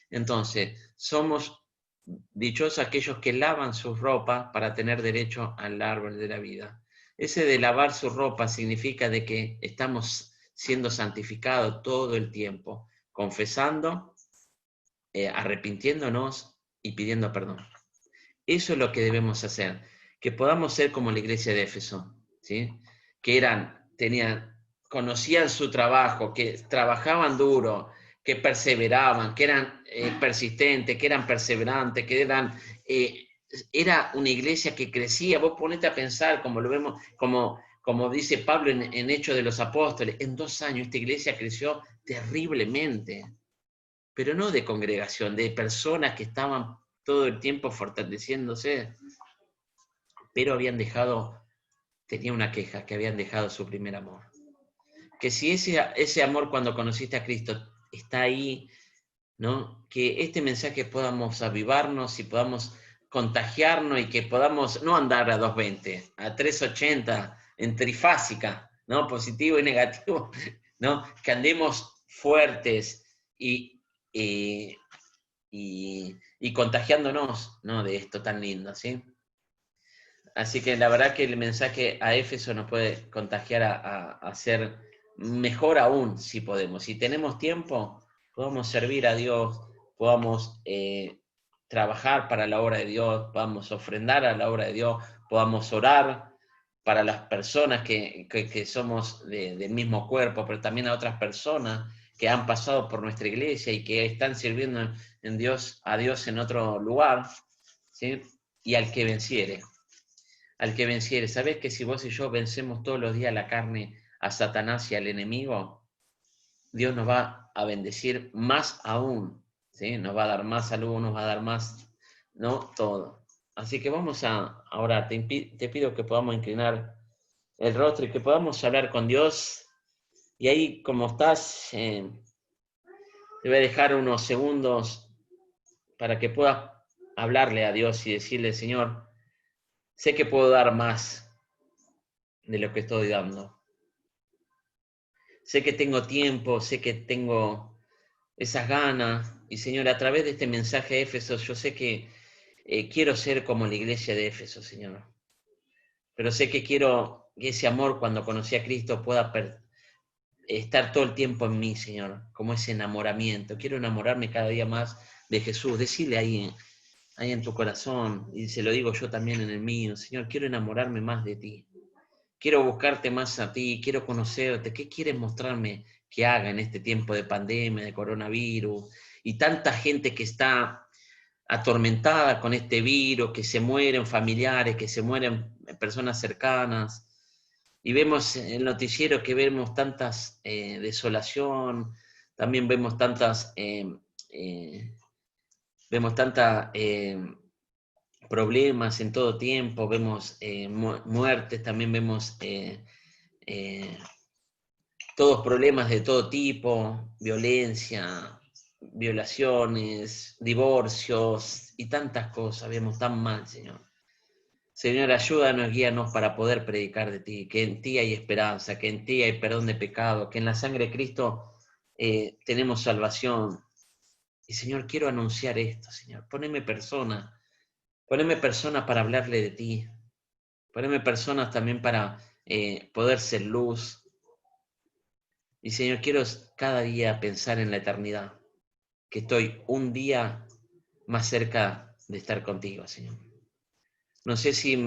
Entonces, somos dichosos aquellos que lavan sus ropas para tener derecho al árbol de la vida. Ese de lavar su ropa significa de que estamos siendo santificados todo el tiempo, confesando, arrepintiéndonos y pidiendo perdón. Eso es lo que debemos hacer, que podamos ser como la iglesia de Éfeso, ¿sí?, que conocían su trabajo, que trabajaban duro, que perseveraban, que eran persistentes, que eran perseverantes, que era una iglesia que crecía. Vos ponete a pensar, como lo vemos, como dice Pablo en Hechos de los Apóstoles, en 2 años esta iglesia creció terriblemente, pero no de congregación, de personas que estaban todo el tiempo fortaleciéndose, pero tenía una queja, que habían dejado su primer amor. Que si ese amor cuando conociste a Cristo está ahí, ¿no?, que este mensaje podamos avivarnos y podamos contagiarnos y que podamos no andar a 220, a 380, en trifásica, ¿no?, positivo y negativo, ¿no?, que andemos fuertes y contagiándonos, ¿no?, de esto tan lindo, ¿sí? Así que la verdad que el mensaje a Éfeso nos puede contagiar a ser mejor aún, si podemos. Si tenemos tiempo, podamos servir a Dios, podamos trabajar para la obra de Dios, podamos ofrendar a la obra de Dios, podamos orar para las personas que somos del mismo cuerpo, pero también a otras personas que han pasado por nuestra iglesia y que están sirviendo a Dios en otro lugar, ¿sí? Y al que venciere. Al que venciere. ¿Sabés que si vos y yo vencemos todos los días la carne, a Satanás y al enemigo, Dios nos va a bendecir más aún, ¿sí? Nos va a dar más salud, nos va a dar más, ¿no?, todo. Así que vamos a orar. Te pido que podamos inclinar el rostro y que podamos hablar con Dios. Y ahí, como estás, te voy a dejar unos segundos para que puedas hablarle a Dios y decirle: Señor, sé que puedo dar más de lo que estoy dando. Sé que tengo tiempo, sé que tengo esas ganas. Y Señor, a través de este mensaje de Éfeso, yo sé que quiero ser como la iglesia de Éfeso, Señor. Pero sé que quiero que ese amor, cuando conocí a Cristo, pueda estar todo el tiempo en mí, Señor, como ese enamoramiento. Quiero enamorarme cada día más de Jesús. Decile ahí en tu corazón, y se lo digo yo también en el mío, Señor, quiero enamorarme más de ti. Quiero buscarte más a ti, quiero conocerte. ¿Qué quieres mostrarme que haga en este tiempo de pandemia, de coronavirus? Y tanta gente que está atormentada con este virus, que se mueren familiares, que se mueren personas cercanas. Y vemos en el noticiero que vemos tantas desolación, también vemos tantas problemas en todo tiempo, vemos muertes, también vemos todos problemas de todo tipo, violencia, violaciones, divorcios y tantas cosas, vemos tan mal, Señor. Señor, ayúdanos, guíanos para poder predicar de ti, que en ti hay esperanza, que en ti hay perdón de pecado, que en la sangre de Cristo tenemos salvación. Y Señor, quiero anunciar esto, Señor. Poneme personas para hablarle de ti. Poneme personas también para poder ser luz. Y Señor, quiero cada día pensar en la eternidad, que estoy un día más cerca de estar contigo, Señor. No sé si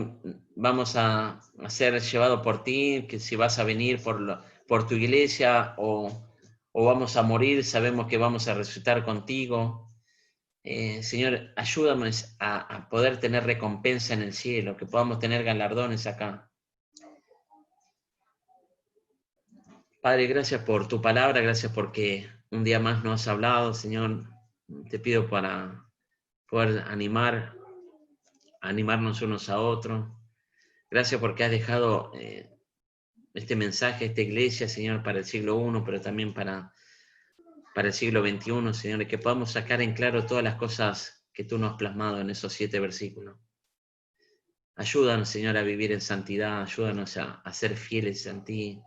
vamos a ser llevados por ti, que si vas a venir por tu iglesia o vamos a morir, sabemos que vamos a resucitar contigo. Señor, ayúdame a poder tener recompensa en el cielo, que podamos tener galardones acá. Padre, gracias por tu palabra, gracias porque un día más nos has hablado, Señor. Te pido para poder animarnos unos a otros. Gracias porque has dejado este mensaje, esta iglesia, Señor, para el siglo I, pero también para el siglo XXI, Señor, y que podamos sacar en claro todas las cosas que tú nos has plasmado en esos 7 versículos. Ayúdanos, Señor, a vivir en santidad, ayúdanos a ser fieles en ti,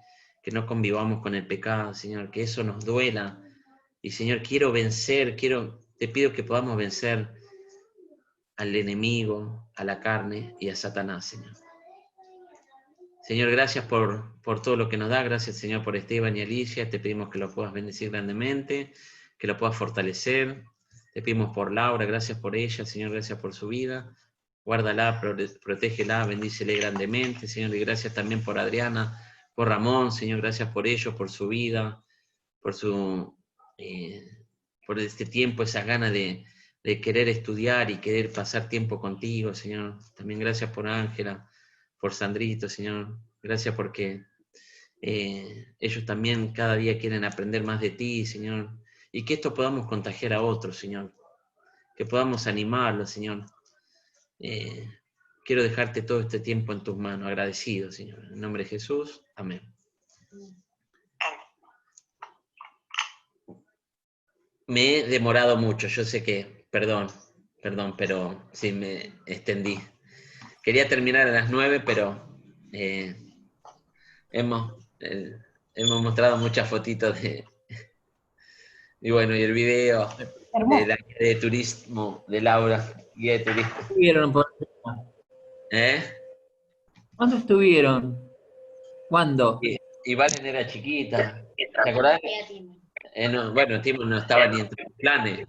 que no convivamos con el pecado, Señor, que eso nos duela. Y, Señor, te pido que podamos vencer al enemigo, a la carne y a Satanás, Señor. Señor, gracias por todo lo que nos da, gracias, Señor, por Esteban y Alicia, te pedimos que lo puedas bendecir grandemente, que lo puedas fortalecer, te pedimos por Laura, gracias por ella, Señor, gracias por su vida, guárdala, protégela, bendícele grandemente, Señor, y gracias también por Adriana, por Ramón, Señor, gracias por ellos, por su vida, por este tiempo, esa gana de querer estudiar y querer pasar tiempo contigo, Señor. También gracias por Ángela, por Sandrito, Señor. Gracias porque ellos también cada día quieren aprender más de ti, Señor. Y que esto podamos contagiar a otros, Señor. Que podamos animarlos, Señor. Quiero dejarte todo este tiempo en tus manos, agradecido, Señor. En nombre de Jesús, amén. Me he demorado mucho, yo sé que, perdón, pero sí me extendí. Quería terminar a las 9, pero hemos mostrado muchas fotitos y bueno, y el video de la guía de turismo de Laura, guía de turismo. ¿Estuvieron por ¿Cuándo estuvieron? ¿Cuándo? Y Valen era chiquita, ¿te acordás? No, bueno, Timo no estaba ni entre los planes,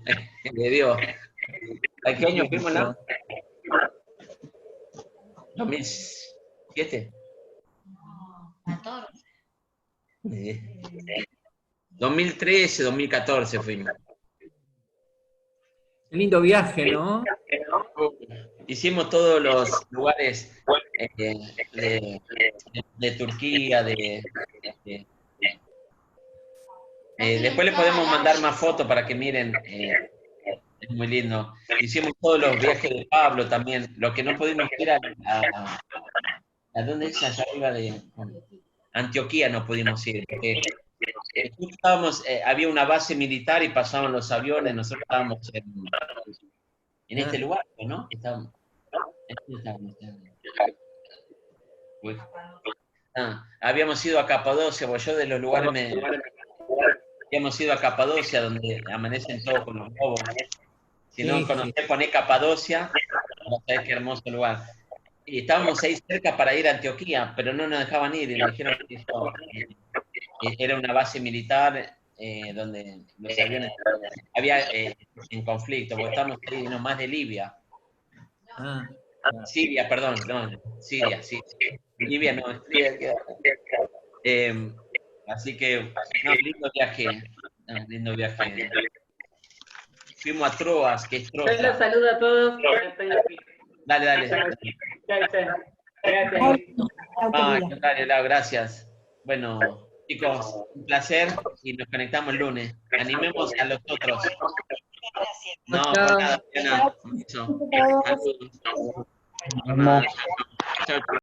le dio. ¿A qué año fuimos, la? 2007. 14. 2013, 2014 fuimos. Qué lindo viaje, ¿no? Hicimos todos los lugares de Turquía, después le podemos mandar más fotos para que miren, es muy lindo. Hicimos todos los viajes de Pablo también, lo que no pudimos ir a ¿dónde es? Allá arriba de Antioquía no pudimos ir, porque había una base militar y pasaban los aviones, nosotros estábamos en este lugar, ¿no? Habíamos ido a Capadocia, porque yo de los lugares habíamos ido a Capadocia, donde amanecen todos con los globos. Si no conocés, poné Capadocia No sabés qué hermoso lugar. Y estábamos ahí cerca para ir a Antioquía, pero no nos dejaban ir y nos dijeron que eso, era una base militar donde los aviones había en conflicto, porque estábamos ahí nomás de Libia. Siria, perdón, no, Siria, sí. Libia no, Siria queda. Así que, no, lindo viaje. Lindo viaje. Fuimos a Troas, que es Troya. Yo los saludo a todos. Dale, dale. Gracias. Dale, Lau, gracias. Bueno, chicos, un placer y nos conectamos el lunes. Animemos a los otros. No, por nada, Diana. Un beso. Saludos. Chao, chao.